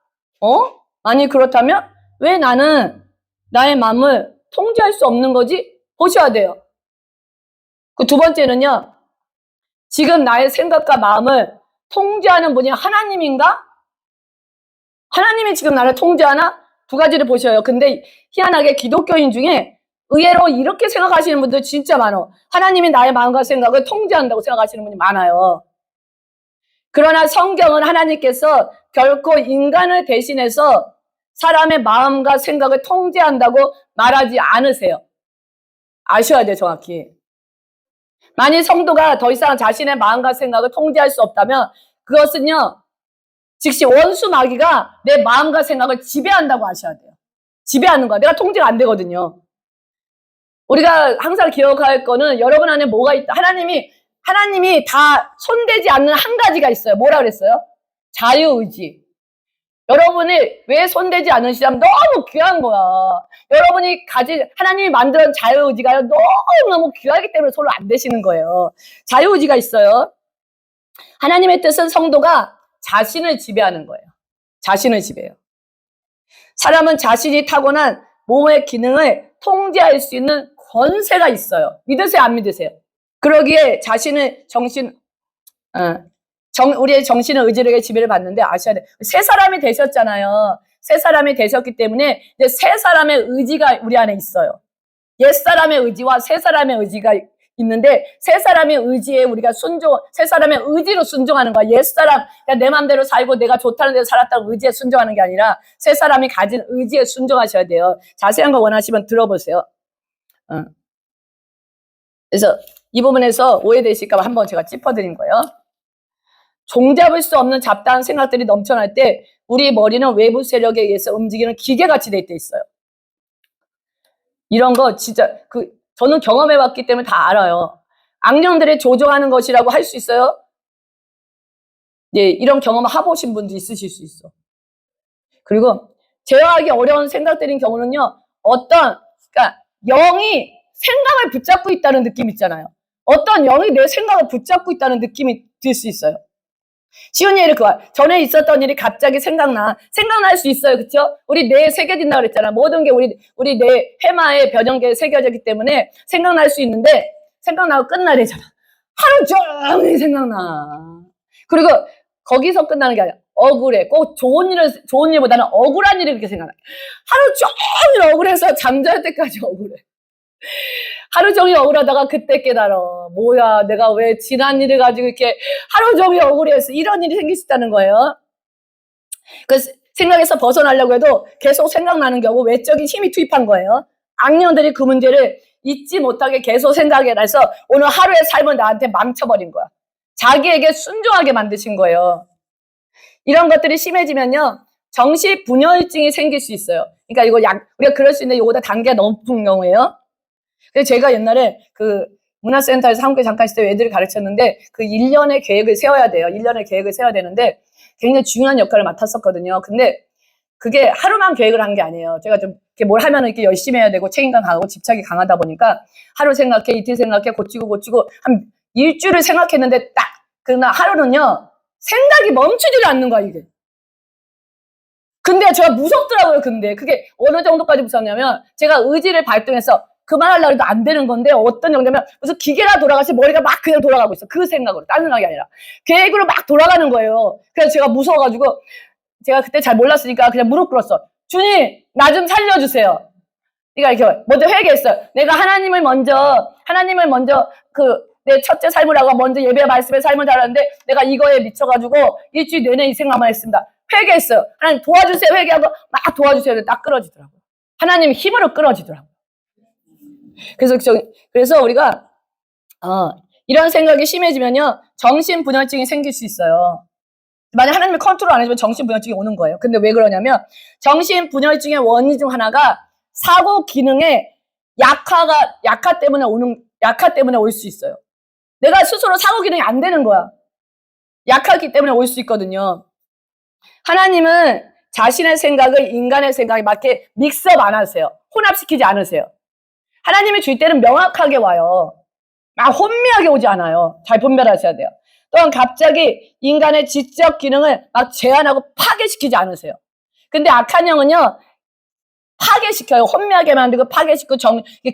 Speaker 1: 아니, 그렇다면 왜 나는 나의 마음을 통제할 수 없는 거지? 보셔야 돼요. 그 두 번째는요, 지금 나의 생각과 마음을 통제하는 분이 하나님인가? 하나님이 지금 나를 통제하나? 두 가지를 보셔요. 근데 희한하게 기독교인 중에 의외로 이렇게 생각하시는 분들 진짜 많아. 하나님이 나의 마음과 생각을 통제한다고 생각하시는 분이 많아요. 그러나 성경은 하나님께서 결코 인간을 대신해서 사람의 마음과 생각을 통제한다고 말하지 않으세요. 아셔야 돼요, 정확히. 만일 성도가 더 이상 자신의 마음과 생각을 통제할 수 없다면 그것은요, 즉시 원수 마귀가 내 마음과 생각을 지배한다고 아셔야 돼요. 지배하는 거야. 내가 통제가 안 되거든요. 우리가 항상 기억할 거는 여러분 안에 뭐가 있다. 하나님이 다 손대지 않는 한 가지가 있어요. 뭐라 그랬어요? 자유의지. 여러분이 왜 손대지 않으시냐면 너무 귀한 거야. 여러분이 하나님이 만든 자유의지가 너무너무 귀하기 때문에 손을 안 대시는 거예요. 자유의지가 있어요. 하나님의 뜻은 성도가 자신을 지배하는 거예요. 자신을 지배해요. 사람은 자신이 타고난 몸의 기능을 통제할 수 있는 권세가 있어요. 믿으세요, 안 믿으세요? 그러기에 자신의 우리의 정신의 의지력의 지배를 받는데 아셔야 돼요. 새 사람이 되셨잖아요. 새 사람이 되셨기 때문에 이제 새 사람의 의지가 우리 안에 있어요. 옛 사람의 의지와 새 사람의 의지가 있는데 새 사람의 의지에 우리가 새 사람의 의지로 순종하는 거야. 옛 사람, 내 마음대로 살고 내가 좋다는 대로 살았다고 의지에 순종하는 게 아니라 새 사람이 가진 의지에 순종하셔야 돼요. 자세한 거 원하시면 들어보세요. 그래서 이 부분에서 오해되실까 봐 한번 제가 짚어드린 거예요. 종잡을 수 없는 잡다한 생각들이 넘쳐날 때 우리 머리는 외부 세력에 의해서 움직이는 기계같이 돼 있어요. 이런 거 진짜 저는 경험해봤기 때문에 다 알아요. 악령들이 조종하는 것이라고 할 수 있어요? 예, 이런 경험을 해보신 분도 있으실 수 있어. 그리고 제어하기 어려운 생각들인 경우는요, 그러니까 영이 생각을 붙잡고 있다는 느낌 있잖아요. 어떤 영이 내 생각을 붙잡고 있다는 느낌이 들 수 있어요. 쉬운 예를 그거. 전에 있었던 일이 갑자기 생각날 수 있어요. 그쵸? 우리 뇌에 새겨진다고 그랬잖아. 모든 게 우리 뇌 해마에 변형계에 새겨졌기 때문에 생각날 수 있는데, 생각나고 끝나래잖아. 하루 종일 생각나. 그리고 거기서 끝나는 게 아니라 억울해. 꼭 좋은 일보다는 억울한 일이 그렇게 생각나. 하루 종일 억울해서 잠잘 때까지 억울해. 하루 종일 억울하다가 그때 깨달아. 뭐야, 내가 왜 지난 일을 가지고 이렇게 하루 종일 억울해서 이런 일이 생길 수 있다는 거예요. 그래서 생각에서 벗어나려고 해도 계속 생각나는 경우 외적인 힘이 투입한 거예요. 악령들이 그 문제를 잊지 못하게 계속 생각해 놔서 오늘 하루의 삶을 나한테 망쳐버린 거야. 자기에게 순종하게 만드신 거예요. 이런 것들이 심해지면요, 정신분열증이 생길 수 있어요. 그러니까 이거 우리가 그럴 수 있는데 이거보다 단계가 높은 경우예요. 그래서 제가 옛날에 그 문화센터에서 한국에 잠깐 있을 때 애들을 가르쳤는데 그 1년의 계획을 세워야 돼요. 1년의 계획을 세워야 되는데 굉장히 중요한 역할을 맡았었거든요. 근데 그게 하루만 계획을 한 게 아니에요. 제가 좀 이렇게 뭘 하면 이렇게 열심히 해야 되고 책임감 강하고 집착이 강하다 보니까 하루 생각해, 이틀 생각해, 고치고 한 일주일을 생각했는데 딱 그날 하루는요, 생각이 멈추지를 않는 거야, 이게. 근데 제가 무섭더라고요, 근데. 그게 어느 정도까지 무섭냐면 제가 의지를 발동해서 그만하려고 해도 안 되는 건데 어떤 정도냐면 무슨 기계가 돌아가시 머리가 막 그냥 돌아가고 있어. 그 생각으로. 다른 생각이 아니라. 계획으로 막 돌아가는 거예요. 그래서 제가 무서워가지고 제가 그때 잘 몰랐으니까 그냥 무릎 꿇었어. 주님, 나 좀 살려주세요. 그러니까 이렇게 먼저 회개했어요. 내가 하나님을 먼저 내 첫째 삶을 하고 먼저 예배 말씀에 삶을 달았는데 내가 이거에 미쳐가지고 일주일 내내 이 생각만 했습니다. 회개했어요. 하나님 도와주세요. 회개하고 막 도와주세요. 딱 끌어지더라고요. 하나님이 힘으로 끌어지더라고요. 그래서 우리가 이런 생각이 심해지면요, 정신분열증이 생길 수 있어요. 만약 하나님이 컨트롤 안 해주면 정신분열증이 오는 거예요. 근데 왜 그러냐면 정신분열증의 원인 중 하나가 사고 기능의 약화 때문에 올 수 있어요. 내가 스스로 사고 기능이 안 되는 거야. 약하기 때문에 올 수 있거든요. 하나님은 자신의 생각을 인간의 생각에 맞게 믹스업 안 하세요. 혼합시키지 않으세요. 하나님이 줄 때는 명확하게 와요. 막 혼미하게 오지 않아요. 잘 분별하셔야 돼요. 또한 갑자기 인간의 지적 기능을 막 제한하고 파괴시키지 않으세요. 근데 악한 영은요, 파괴시켜요. 혼미하게 만들고 파괴시키고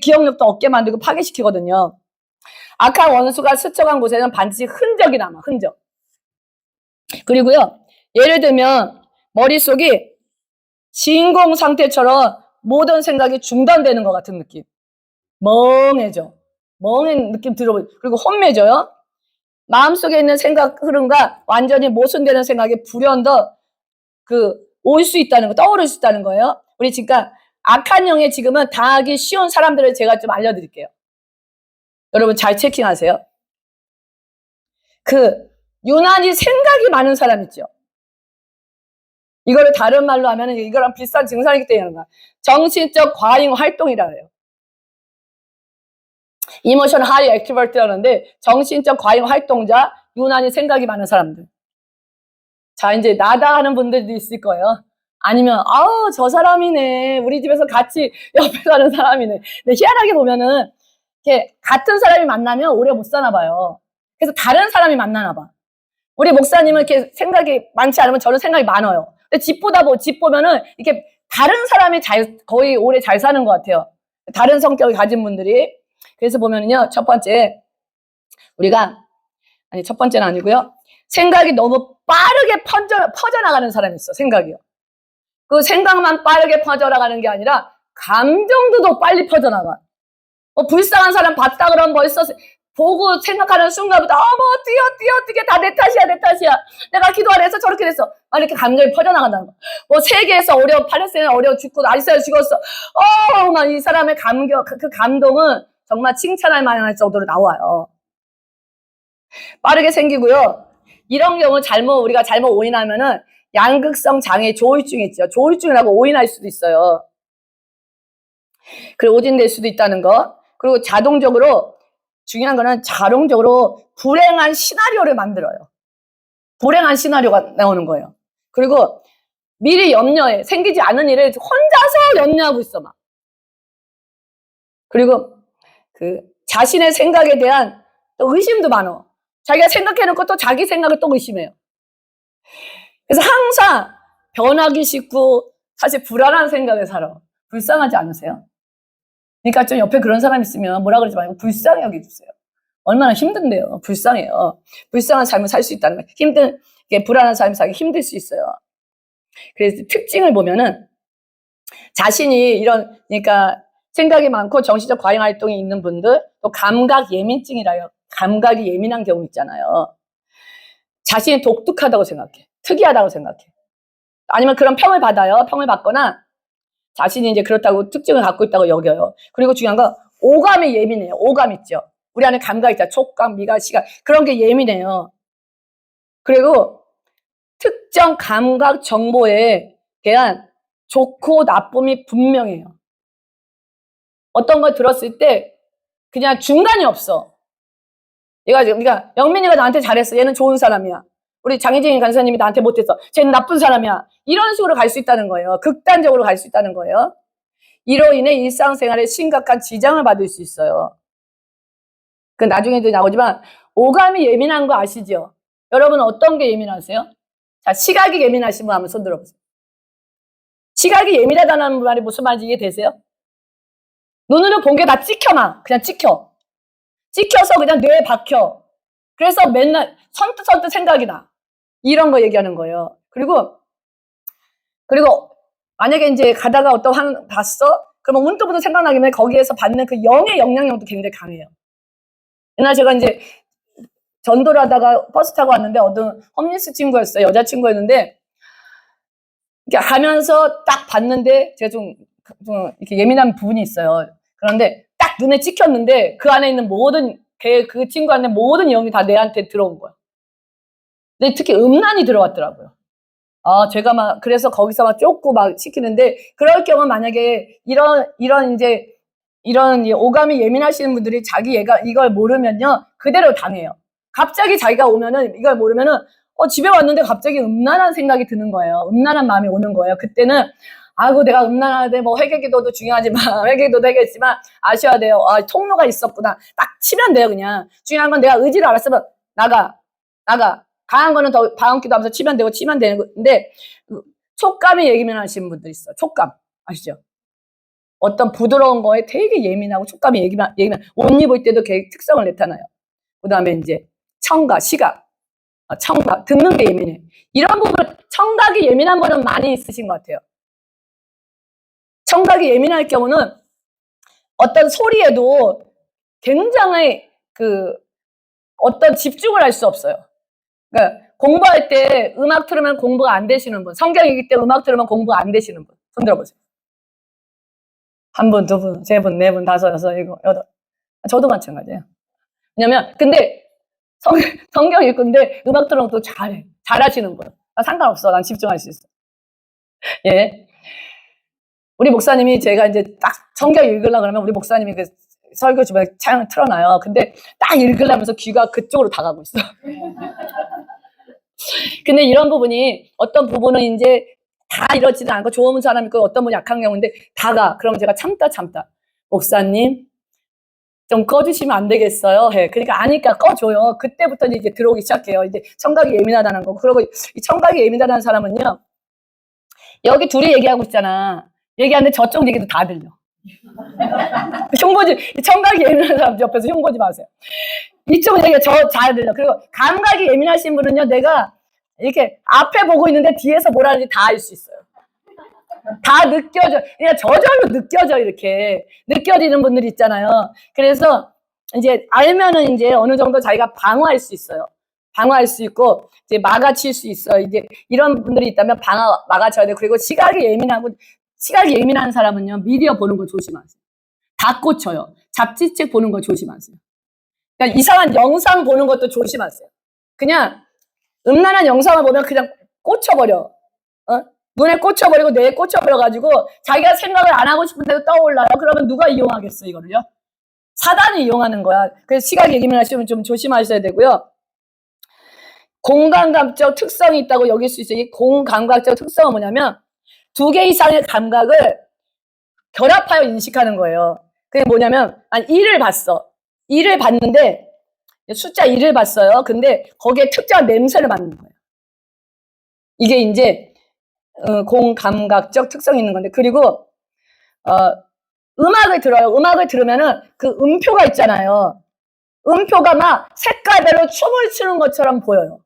Speaker 1: 기억력도 없게 만들고 파괴시키거든요. 악한 원수가 스쳐간 곳에는 반드시 흔적이 남아. 흔적. 그리고요, 예를 들면 머릿속이 진공 상태처럼 모든 생각이 중단되는 것 같은 느낌. 멍해져. 멍한 느낌 들어보죠. 그리고 혼매져요. 마음속에 있는 생각 흐름과 완전히 모순되는 생각이 불현더 올 수 있다는 거, 떠오를 수 있다는 거예요. 우리 그러니까 악한 영에 지금은 당하기 쉬운 사람들을 제가 좀 알려드릴게요. 여러분 잘 체킹하세요. 유난히 생각이 많은 사람 있죠. 이거를 다른 말로 하면은 이거랑 비슷한 증상이기 때문에 정신적 과잉 활동이라 해요. 이모션 하이 액티버트라는데 정신적 과잉 활동자, 유난히 생각이 많은 사람들. 자, 이제 나다 하는 분들도 있을 거예요. 아니면 저 사람이네. 우리 집에서 같이 옆에 사는 사람이네. 근데 희한하게 보면은 이렇게 같은 사람이 만나면 오래 못 사나 봐요. 그래서 다른 사람이 만나나 봐. 우리 목사님은 이렇게 생각이 많지 않으면 저는 생각이 많아요. 근데 집 보면은 이렇게 다른 사람이 거의 오래 잘 사는 것 같아요. 다른 성격을 가진 분들이. 그래서 보면은요, 첫 번째는 아니고요. 생각이 너무 빠르게 퍼져나가는 사람이 있어, 생각이요. 그 생각만 빠르게 퍼져나가는 게 아니라, 감정도 더 빨리 퍼져나가. 불쌍한 사람 봤다 그러면 벌써 보고 생각하는 순간부터, 뛰어, 다 내 탓이야. 내가 기도 안 해서 저렇게 됐어. 막 이렇게 감정이 퍼져나간다는 거. 세계에서 팔레스타인 어려워 죽고, 이스라엘 죽었어. 막 이 사람의 그 감동은 정말 칭찬할 만할 정도로 나와요. 빠르게 생기고요. 이런 경우 우리가 잘못 오인하면은 양극성 장애 조울증 있죠. 조울증이라고 오인할 수도 있어요. 그리고 오진될 수도 있다는 거. 그리고 중요한 거는 자동적으로 불행한 시나리오를 만들어요. 불행한 시나리오가 나오는 거예요. 그리고 미리 염려해. 생기지 않은 일을 혼자서 염려하고 있어, 막. 그리고 자신의 생각에 대한 또 의심도 많어. 자기가 생각해놓고 또 자기 생각을 또 의심해요. 그래서 항상 변하기 싫고 사실 불안한 생각에 살아. 불쌍하지 않으세요? 그러니까 좀 옆에 그런 사람 있으면 뭐라 그러지 말고 불쌍히 여겨주세요. 얼마나 힘든데요. 불쌍해요. 불쌍한 삶을 살 수 있다는 거예요. 불안한 삶을 살기 힘들 수 있어요. 그래서 특징을 보면은 자신이 그러니까 생각이 많고 정신적 과잉 활동이 있는 분들, 또 감각 예민증이라요. 감각이 예민한 경우 있잖아요. 자신이 독특하다고 생각해. 특이하다고 생각해. 아니면 그런 평을 받아요. 평을 받거나 자신이 이제 그렇다고 특징을 갖고 있다고 여겨요. 그리고 중요한 건 오감이 예민해요. 오감 있죠. 우리 안에 감각 있잖아. 촉감, 미각, 시각. 그런 게 예민해요. 그리고 특정 감각 정보에 대한 좋고 나쁨이 분명해요. 어떤 걸 들었을 때 그냥 중간이 없어. 그러니까 영민이가 나한테 잘했어. 얘는 좋은 사람이야. 우리 장혜진 간사님이 나한테 못했어. 쟤는 나쁜 사람이야. 이런 식으로 갈 수 있다는 거예요. 극단적으로 갈 수 있다는 거예요. 이로 인해 일상생활에 심각한 지장을 받을 수 있어요. 그 나중에도 나오지만 오감이 예민한 거 아시죠? 여러분 어떤 게 예민하세요? 자, 시각이 예민하신 분 한번 손 들어보세요. 시각이 예민하다는 말이 무슨 말인지 이해되세요? 눈으로 본 게 다 찍혀만. 그냥 찍혀. 찍혀서 그냥 뇌에 박혀. 그래서 맨날 선뜻 생각이 나. 이런 거 얘기하는 거예요. 그리고 만약에 이제 가다가 어떤 한 봤어? 그러면 문득부터 생각나기면 거기에서 받는 그 영의 영향력도 굉장히 강해요. 옛날 제가 이제 전도를 하다가 버스 타고 왔는데 어떤 홈리스 친구였어요. 여자친구였는데 이렇게 가면서 딱 봤는데 제가 좀 이렇게 예민한 부분이 있어요. 그런데 딱 눈에 찍혔는데 그 안에 있는 그 친구 안에 모든 영이 다 내한테 들어온 거야. 근데 특히 음란이 들어왔더라고요. 제가 그래서 거기서 쫓고 시키는데, 그럴 경우 만약에 이런 오감이 예민하시는 분들이 이걸 모르면요, 그대로 당해요. 갑자기 자기가 오면은, 이걸 모르면은, 집에 왔는데 갑자기 음란한 생각이 드는 거예요. 음란한 마음이 오는 거예요. 그때는, 아이고, 내가 음란한데, 회개기도도 중요하지만, 회개기도도 해야겠지만, 아셔야 돼요. 통로가 있었구나. 딱 치면 돼요, 그냥. 중요한 건 내가 의지를 알았으면, 나가. 강한 거는 더 방언기도 하면서 치면 되는 건데, 촉감이 예민하신 분들 있어요. 촉감. 아시죠? 어떤 부드러운 거에 되게 예민하고 촉감이 예민한, 옷 입을 때도 특성을 나타나요. 그 다음에 이제 청각, 시각, 청각, 듣는 게 예민해. 이런 부분, 청각이 예민한 분은 많이 있으신 것 같아요. 청각이 예민할 경우는 어떤 소리에도 굉장히 어떤 집중을 할 수 없어요. 그러니까 공부할 때 음악 틀으면 공부가 안 되시는 분, 성경 읽을 때 음악 들으면 공부가 안 되시는 분, 손 들어보세요. 한 분, 두 분, 세 분, 네 분, 다섯, 여섯, 일곱, 여덟. 저도 마찬가지예요. 왜냐면, 근데 성경 읽는데 음악 들으면 또 잘하시는 분. 상관없어. 난 집중할 수 있어. 예. 우리 목사님이 제가 이제 딱 성경 읽으려고 그러면 우리 목사님이 그 설교 주변에 창을 틀어놔요. 근데 딱 읽으려면서 귀가 그쪽으로 다가고 있어. 근데 이런 부분이 어떤 부분은 이제 다 이렇지는 않고 좋은 사람이 있고 어떤 분이 약한 경우인데 그러면 제가 참다 목사님 좀 꺼주시면 안 되겠어요? 해. 그러니까 아니까 꺼줘요. 그때부터 이제 들어오기 시작해요. 이제 청각이 예민하다는 거. 그리고 이 청각이 예민하다는 사람은요, 여기 둘이 얘기하고 있잖아. 얘기하는데 저쪽 얘기도 다 들려. 청각이 예민한 사람 옆에서 흉보지 마세요. 이쪽 얘기가 잘 들려. 그리고 감각이 예민하신 분은요, 내가 이렇게 앞에 보고 있는데 뒤에서 뭐라 하는지 다 알 수 있어요. 다 느껴져. 그냥 저절로 느껴져, 이렇게. 느껴지는 분들이 있잖아요. 그래서 이제 알면은 이제 어느 정도 자기가 방어할 수 있어요. 방어할 수 있고, 이제 막아칠 수 있어요. 이제 이런 분들이 있다면 막아쳐야 돼요. 그리고 시각이 예민한 사람은요, 미디어 보는 거 조심하세요. 다 꽂혀요. 잡지책 보는 거 조심하세요. 그러니까 이상한 영상 보는 것도 조심하세요. 그냥 음란한 영상을 보면 그냥 꽂혀버려. 눈에 꽂혀버리고 뇌에 꽂혀버려가지고 자기가 생각을 안 하고 싶은데도 떠올라요. 그러면 누가 이용하겠어, 이거를요? 사단이 이용하는 거야. 그래서 시각 예민하시면 좀 조심하셔야 되고요. 공감각적 특성이 있다고 여길 수 있어요. 이 공감각적 특성은 뭐냐면 2개 이상의 감각을 결합하여 인식하는 거예요. 그게 뭐냐면, 일을 봤어. 일을 봤는데 숫자 1을 봤어요. 근데 거기에 특정한 냄새를 맡는 거예요. 이게 이제 공감각적 특성이 있는 건데, 그리고 음악을 들어요. 음악을 들으면은 그 음표가 있잖아요. 음표가 막 색깔별로 춤을 추는 것처럼 보여요.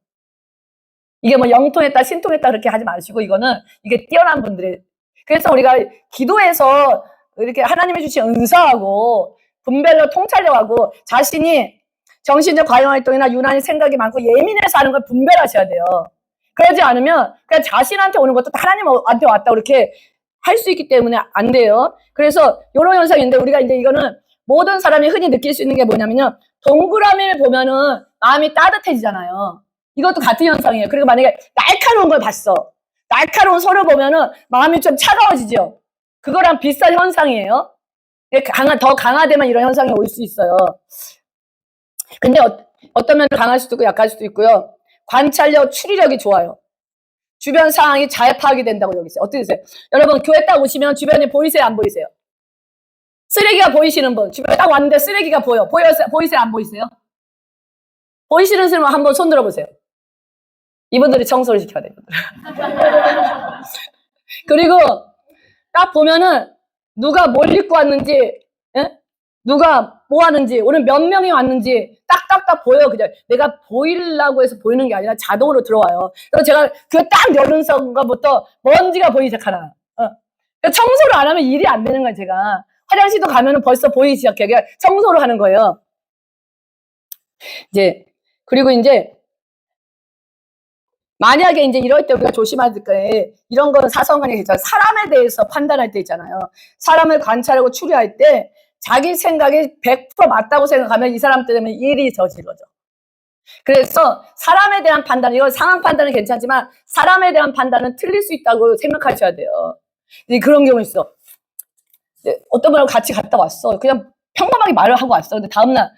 Speaker 1: 이게 뭐 영통했다, 신통했다 그렇게 하지 마시고, 이게 뛰어난 분들이. 그래서 우리가 기도해서 이렇게 하나님이 주신 은사하고 분별로 통찰력하고 자신이 정신적 과잉활동이나 유난히 생각이 많고 예민해서 하는 걸 분별하셔야 돼요. 그러지 않으면 그냥 자신한테 오는 것도 하나님한테 왔다 그렇게 할 수 있기 때문에 안 돼요. 그래서 이런 현상인데, 우리가 이제 이거는 모든 사람이 흔히 느낄 수 있는 게 뭐냐면요, 동그라미를 보면은 마음이 따뜻해지잖아요. 이것도 같은 현상이에요. 그리고 만약에 날카로운 걸 봤어. 날카로운 소를 보면은 마음이 좀 차가워지죠. 그거랑 비슷한 현상이에요. 더 강화되면 이런 현상이 올 수 있어요. 근데 어떤 면은 강할 수도 있고 약할 수도 있고요. 관찰력, 추리력이 좋아요. 주변 상황이 잘 파악이 된다고 여기세요. 어떻게 되세요? 여러분, 교회 딱 오시면 주변에 보이세요? 안 보이세요? 쓰레기가 보이시는 분, 주변에 딱 왔는데 쓰레기가 보이세요? 안 보이세요? 보이시는 사람 한번 손 들어보세요. 이분들이 청소를 시켜야 돼요. 그리고 딱 보면은 누가 뭘 입고 왔는지, 예? 누가 뭐 하는지, 오늘 몇 명이 왔는지 딱딱딱 보여요. 그냥 내가 보이려고 해서 보이는 게 아니라 자동으로 들어와요. 그래서 제가 그 딱 열는 순간부터 먼지가 보이기 시작하나. 청소를 안 하면 일이 안 되는 거예요, 제가. 화장실도 가면은 벌써 보이기 시작해요. 그러니까 청소를 하는 거예요. 그리고 만약에 이럴 때 우리가 조심해야 될 거예요. 이런 거는 사성관계 있잖아요. 사람에 대해서 판단할 때 있잖아요. 사람을 관찰하고 추리할 때 자기 생각이 100% 맞다고 생각하면 이 사람 때문에 일이 저지르죠. 그래서 사람에 대한 판단, 이건 상황 판단은 괜찮지만 사람에 대한 판단은 틀릴 수 있다고 생각하셔야 돼요. 그런 경우 있어. 어떤 분하고 같이 갔다 왔어. 그냥 평범하게 말을 하고 왔어. 근데 다음날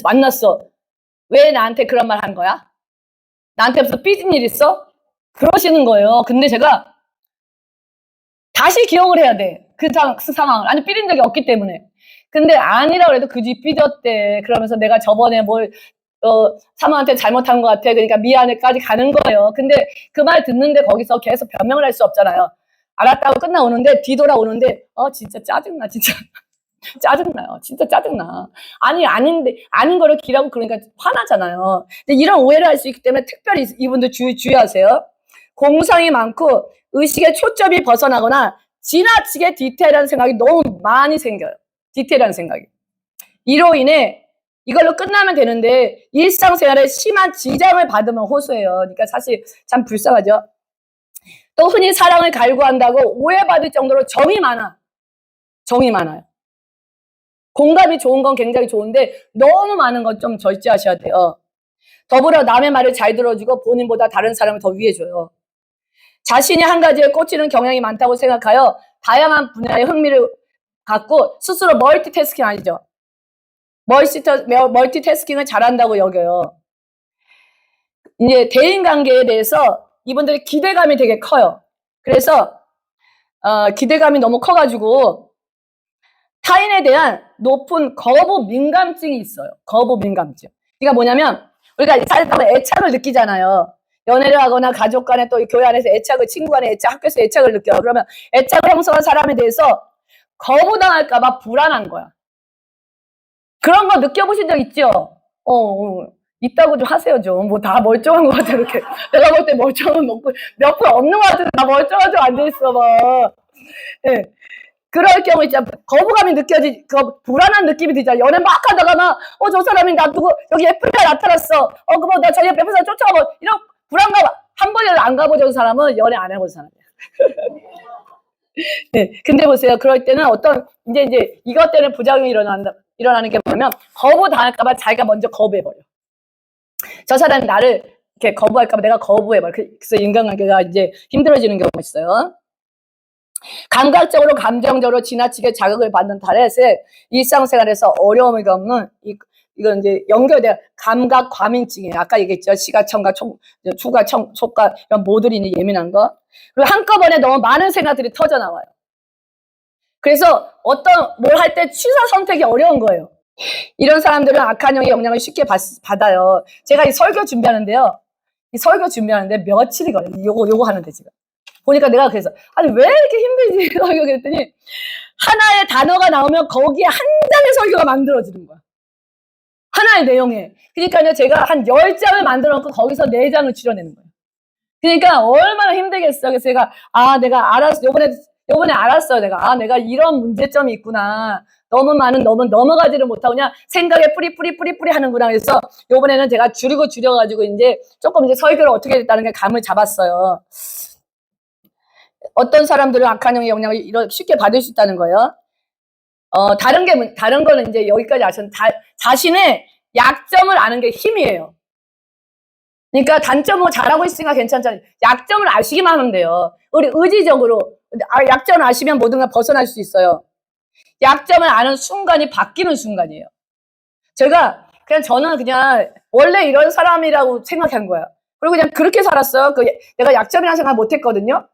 Speaker 1: 만났어. 왜 나한테 그런 말 한 거야? 나한테 무슨 삐진 일 있어? 그러시는 거예요. 근데 제가 다시 기억을 해야 돼. 그 상황을. 아니, 삐진 적이 없기 때문에. 근데 아니라고 해도 그지 삐졌대. 그러면서 내가 저번에 사모한테 잘못한 것 같아. 그러니까 미안해까지 가는 거예요. 근데 그 말 듣는데 거기서 계속 변명을 할 수 없잖아요. 알았다고 끝나오는데, 뒤돌아오는데, 진짜 짜증나, 진짜. 짜증나요. 진짜 짜증나. 아닌데, 아닌 거를 기라고 그러니까 화나잖아요. 근데 이런 오해를 할 수 있기 때문에 특별히 이분들 주의하세요. 공상이 많고 의식의 초점이 벗어나거나 지나치게 디테일한 생각이 너무 많이 생겨요. 디테일한 생각이. 이로 인해 이걸로 끝나면 되는데 일상생활에 심한 지장을 받으면 호소해요. 그러니까 사실 참 불쌍하죠. 또 흔히 사랑을 갈구한다고 오해받을 정도로 정이 많아요. 공감이 좋은 건 굉장히 좋은데 너무 많은 건 좀 절제하셔야 돼요. 더불어 남의 말을 잘 들어주고 본인보다 다른 사람을 더 위해줘요. 자신이 한 가지에 꽂히는 경향이 많다고 생각하여 다양한 분야에 흥미를 갖고 스스로 멀티태스킹 아니죠. 멀티태스킹을 잘한다고 여겨요. 대인관계에 대해서 이분들의 기대감이 되게 커요. 그래서 기대감이 너무 커가지고 타인에 대한 높은 거부 민감증이 있어요. 거부 민감증. 이게 뭐냐면 우리가 살다 애착을 느끼잖아요. 연애를 하거나 가족 간에 또 교회 안에서 애착을, 친구 간에 애착, 학교에서 애착을 느껴요. 그러면 애착을 형성한 사람에 대해서 거부당할까봐 불안한 거야. 그런 거 느껴보신 적 있죠? 있다고 좀 하세요, 좀. 다 멀쩡한 것 같아, 이렇게. 내가 볼 때 멀쩡한 몇 분 없는 것 같은데 다 멀쩡하게 앉아있어, 막. 네. 그럴 경우 있잖아. 거부감이 불안한 느낌이 들잖아. 연애 막 하다가 막, 저 사람이 나 누구, 여기 예쁜 애 나타났어. 그럼 나 저기 옆에 사람 쫓아가고, 이런 불안감, 한 번이라도 안 가보던 사람은 연애 안 해본 사람이야. 네. 근데 보세요. 그럴 때는 이제 이것 때문에 부작용이 일어나는 게 뭐냐면, 거부당할까봐 자기가 먼저 거부해버려. 저 사람이 나를 이렇게 거부할까봐 내가 거부해버려. 그래서 인간관계가 이제 힘들어지는 경우가 있어요. 감각적으로 감정적으로 지나치게 자극을 받는 타겟에 일상생활에서 어려움을 겪는 이건 이제 연결돼요. 감각 과민증이에요. 아까 얘기했죠. 시각, 청각,触각, 촉각 이런 모듈이 예민한 거. 그리고 한꺼번에 너무 많은 생각들이 터져 나와요. 그래서 뭘 할 때 취사 선택이 어려운 거예요. 이런 사람들은 악한 영의 영향을 쉽게 받아요. 제가 이 설교 준비하는데 며칠이 걸려요. 요거 하는데 지금. 보니까 내가 그래서, 아니, 왜 이렇게 힘들지? 설교 그랬더니, 하나의 단어가 나오면 거기에 한 장의 설교가 만들어지는 거야. 하나의 내용에. 그러니까요, 제가 한 10장을 만들어 놓고 거기서 4장을 줄여내는 거예요. 그러니까 얼마나 힘들겠어. 그래서 내가 알았어. 요번에 알았어요. 내가 이런 문제점이 있구나. 너무 넘어가지를 못하고 그냥 생각에 뿌리 하는구나. 그래서 요번에는 제가 줄여가지고 이제 조금 이제 설교를 어떻게 했다는 게 감을 잡았어요. 어떤 사람들은 악한 영의 영향을 쉽게 받을 수 있다는 거예요. 다른 거는 이제 여기까지 아셨는데, 자신의 약점을 아는 게 힘이에요. 그러니까 단점은 잘하고 있으니까 괜찮잖아요. 약점을 아시기만 하면 돼요. 우리 의지적으로, 약점을 아시면 모든 걸 벗어날 수 있어요. 약점을 아는 순간이 바뀌는 순간이에요. 저는 그냥 원래 이런 사람이라고 생각한 거예요. 그리고 그냥 그렇게 살았어요. 내가 약점이라는 생각 못 했거든요.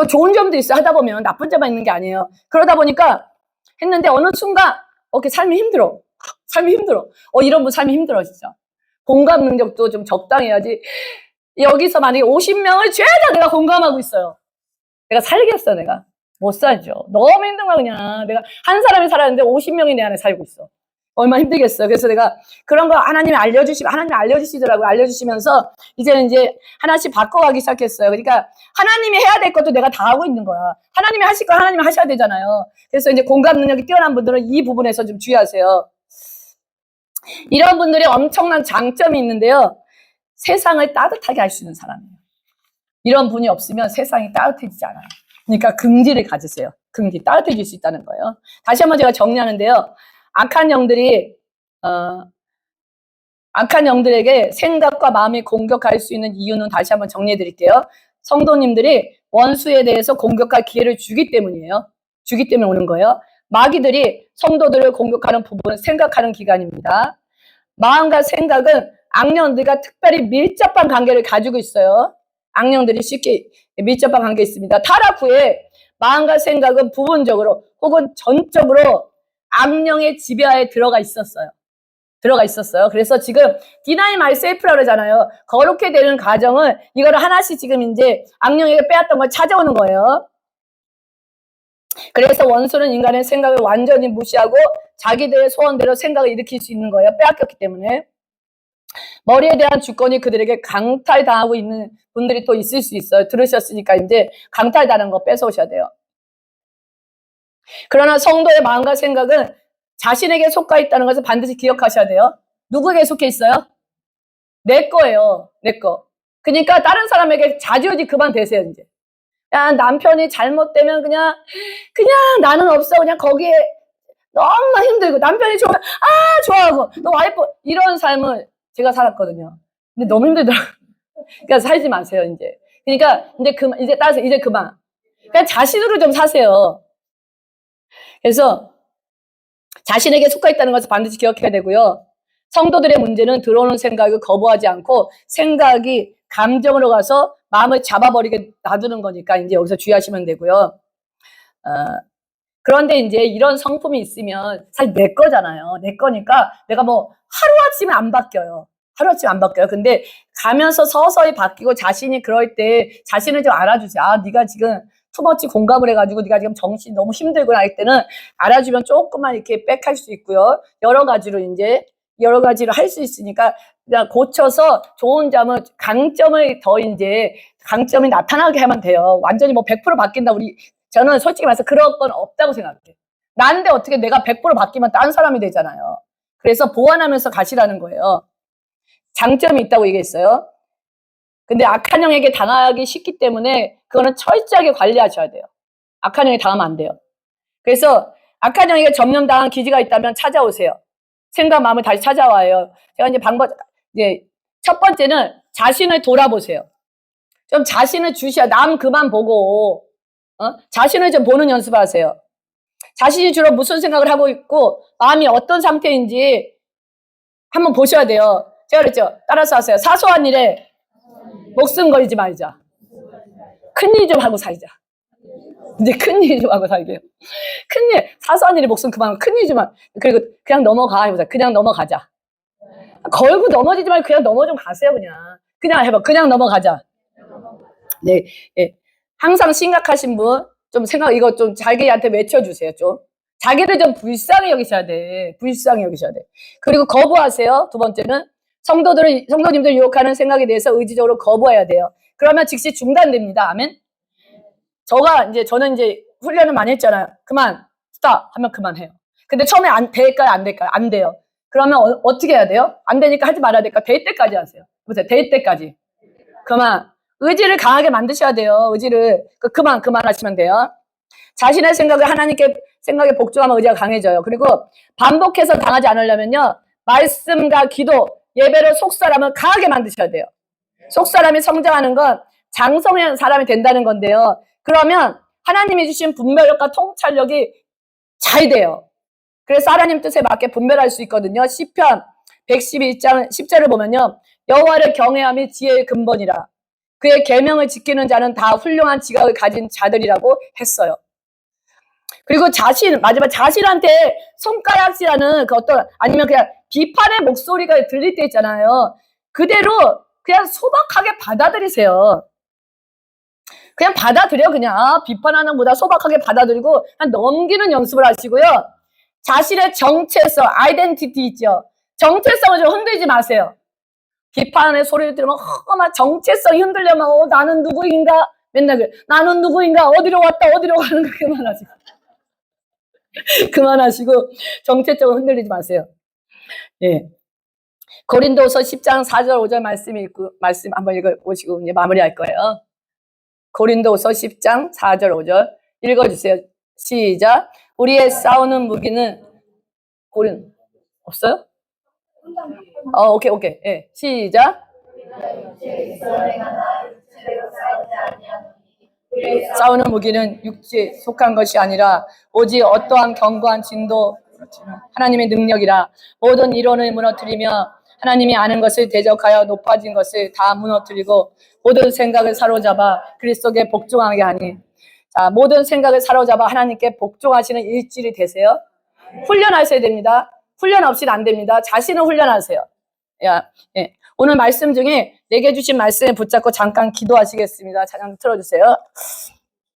Speaker 1: 좋은 점도 있어요. 하다 보면 나쁜 점만 있는 게 아니에요. 그러다 보니까 했는데 어느 순간 삶이 힘들어. 이런 분 삶이 힘들어 진짜. 공감 능력도 좀 적당히 해야지. 여기서 만약에 50명을 죄다 내가 공감하고 있어요. 내가 살겠어. 내가 못 살죠. 너무 힘든 거야. 그냥 내가 한 사람이 살았는데 50명이 내 안에 살고 있어. 얼마나 힘들겠어요. 그래서 내가 그런 거 하나님이 알려주시더라고요. 알려주시면서 이제는 하나씩 바꿔가기 시작했어요. 그러니까 하나님이 해야 될 것도 내가 다 하고 있는 거야. 하나님이 하실 거 하나님이 하셔야 되잖아요. 그래서 이제 공감 능력이 뛰어난 분들은 이 부분에서 좀 주의하세요. 이런 분들이 엄청난 장점이 있는데요. 세상을 따뜻하게 할 수 있는 사람이에요. 이런 분이 없으면 세상이 따뜻해지지 않아요. 그러니까 긍지를 가지세요. 긍지, 따뜻해질 수 있다는 거예요. 다시 한번 제가 정리하는데요. 악한 영들에게 생각과 마음이 공격할 수 있는 이유는 다시 한번 정리해 드릴게요. 성도님들이 원수에 대해서 공격할 기회를 주기 때문이에요. 주기 때문에 오는 거예요. 마귀들이 성도들을 공격하는 부분은 생각하는 기간입니다. 마음과 생각은 악령들과 특별히 밀접한 관계를 가지고 있어요. 악령들이 쉽게 밀접한 관계가 있습니다. 타락 후에 마음과 생각은 부분적으로 혹은 전적으로 악령의 지배하에 들어가 있었어요. 그래서 지금 deny myself라고 그러잖아요. 거룩해 되는 과정을 이거를 하나씩 지금 이제 악령에게 빼앗던 걸 찾아오는 거예요. 그래서 원수는 인간의 생각을 완전히 무시하고 자기들의 소원대로 생각을 일으킬 수 있는 거예요. 빼앗겼기 때문에. 머리에 대한 주권이 그들에게 강탈당하고 있는 분들이 또 있을 수 있어요. 들으셨으니까 이제 강탈당하는 거 뺏어오셔야 돼요. 그러나 성도의 마음과 생각은 자신에게 속해 있다는 것을 반드시 기억하셔야 돼요. 누구에게 속해 있어요? 내 거예요. 내 거. 그러니까 다른 사람에게 좌지우지 그만 되세요. 이제. 야, 남편이 잘못되면 그냥 나는 없어. 그냥 거기에 너무 힘들고 남편이 좋아하고 너 와이프 이런 삶을 제가 살았거든요. 근데 너무 힘들더라고요. 그러니까 살지 마세요. 이제. 그러니까 이제 그만. 그냥 자신으로 좀 사세요. 그래서 자신에게 속해 있다는 것을 반드시 기억해야 되고요. 성도들의 문제는 들어오는 생각을 거부하지 않고 생각이 감정으로 가서 마음을 잡아버리게 놔두는 거니까 이제 여기서 주의하시면 되고요. 그런데 이제 이런 성품이 있으면 사실 내 거잖아요. 내 거니까 내가 뭐 하루아침에 안 바뀌어요. 근데 가면서 서서히 바뀌고 자신이 그럴 때 자신을 좀 알아주세요. 네가 지금 투머치 공감을 해가지고 네가 지금 정신이 너무 힘들구나 할 때는 알아주면 조금만 이렇게 백할 수 있고요. 여러 가지로 할 수 있으니까 그냥 고쳐서 좋은 점을 강점이 나타나게 하면 돼요. 완전히 뭐 100% 바뀐다 저는 솔직히 말해서 그런 건 없다고 생각해요. 난데 어떻게 내가 100% 바뀌면 딴 사람이 되잖아요. 그래서 보완하면서 가시라는 거예요. 장점이 있다고 얘기했어요. 근데 악한 영에게 당하기 쉽기 때문에 그거는 철저하게 관리하셔야 돼요. 악한 영에 당하면 안 돼요. 그래서 악한 영에게 점령당한 기지가 있다면 찾아오세요. 생각, 마음을 다시 찾아와요. 제가 첫 번째는 자신을 돌아보세요. 좀 자신을 남 그만 보고, 자신을 좀 보는 연습을 하세요. 자신이 주로 무슨 생각을 하고 있고, 마음이 어떤 상태인지 한번 보셔야 돼요. 제가 그랬죠. 따라서 하세요. 사소한 일에 목숨 걸지 말자. 큰일 좀 하고 살자. 이제 큰일 좀 하고 살게요. 큰일, 사소한 일이 목숨 그만, 큰일 좀 하고. 그리고 그냥 넘어가 해보자. 그냥 넘어가자. 걸고 넘어지지 말고 그냥 넘어 좀 가세요, 그냥. 그냥 해봐. 그냥 넘어가자. 네, 예. 항상 심각하신 분, 좀 이거 좀 자기한테 외쳐주세요, 좀. 자기를 좀 불쌍히 여기셔야 돼. 불쌍히 여기셔야 돼. 그리고 거부하세요. 두 번째는. 성도님들 유혹하는 생각에 대해서 의지적으로 거부해야 돼요. 그러면 즉시 중단됩니다. 아멘. 저는 이제 훈련을 많이 했잖아요. 그만, 스탑 하면 그만해요. 근데 처음에 될까요? 안 될까요? 안 돼요. 그러면 어떻게 해야 돼요? 안 되니까 하지 말아야 될까? 될 때까지 하세요. 보세요. 될 때까지. 그만. 의지를 강하게 만드셔야 돼요. 의지를. 그만 하시면 돼요. 자신의 생각을 하나님께 생각에 복종하면 의지가 강해져요. 그리고 반복해서 당하지 않으려면요. 말씀과 기도, 예배로 속사람을 강하게 만드셔야 돼요. 속사람이 성장하는 건 장성한 사람이 된다는 건데요. 그러면 하나님이 주신 분별력과 통찰력이 잘 돼요. 그래서 하나님 뜻에 맞게 분별할 수 있거든요. 시편 112장 10절을 보면요. 여호와를 경외함이 지혜의 근본이라. 그의 계명을 지키는 자는 다 훌륭한 지각을 가진 자들이라고 했어요. 그리고 마지막 자신한테 손가락질하는 아니면 그냥 비판의 목소리가 들릴 때 있잖아요. 그대로 그냥 소박하게 받아들이세요. 그냥 받아들여, 그냥. 비판하는 것보다 소박하게 받아들이고, 그냥 넘기는 연습을 하시고요. 자신의 정체성, 아이덴티티 있죠. 정체성을 좀 흔들지 마세요. 비판의 소리를 들으면, 막 정체성이 흔들려면, 나는 누구인가? 맨날 그래. 나는 누구인가? 어디로 왔다, 어디로 가는 거 그만하시고. 그만하시고, 정체성을 흔들리지 마세요. 예. 고린도서 10장 4절 5절 말씀 한번 읽어보시고 이제 마무리할 거예요. 고린도서 10장 4절 5절 읽어주세요. 시작. 우리의 싸우는 무기는 없어요? 오케이. 예, 시작. 싸우는 무기는 육체에 속한 것이 아니라 오직 어떠한 견고한 진도 하나님의 능력이라. 모든 이론을 무너뜨리며 하나님이 아는 것을 대적하여 높아진 것을 다 무너뜨리고 모든 생각을 사로잡아 그리스도께 복종하게 하니. 자, 모든 생각을 사로잡아 하나님께 복종하시는 일질이 되세요. 훈련하셔야 됩니다. 훈련 없이는 안 됩니다. 자신을 훈련하세요. 예. 오늘 말씀 중에 내게 주신 말씀을 붙잡고 잠깐 기도하시겠습니다. 찬양 틀어주세요.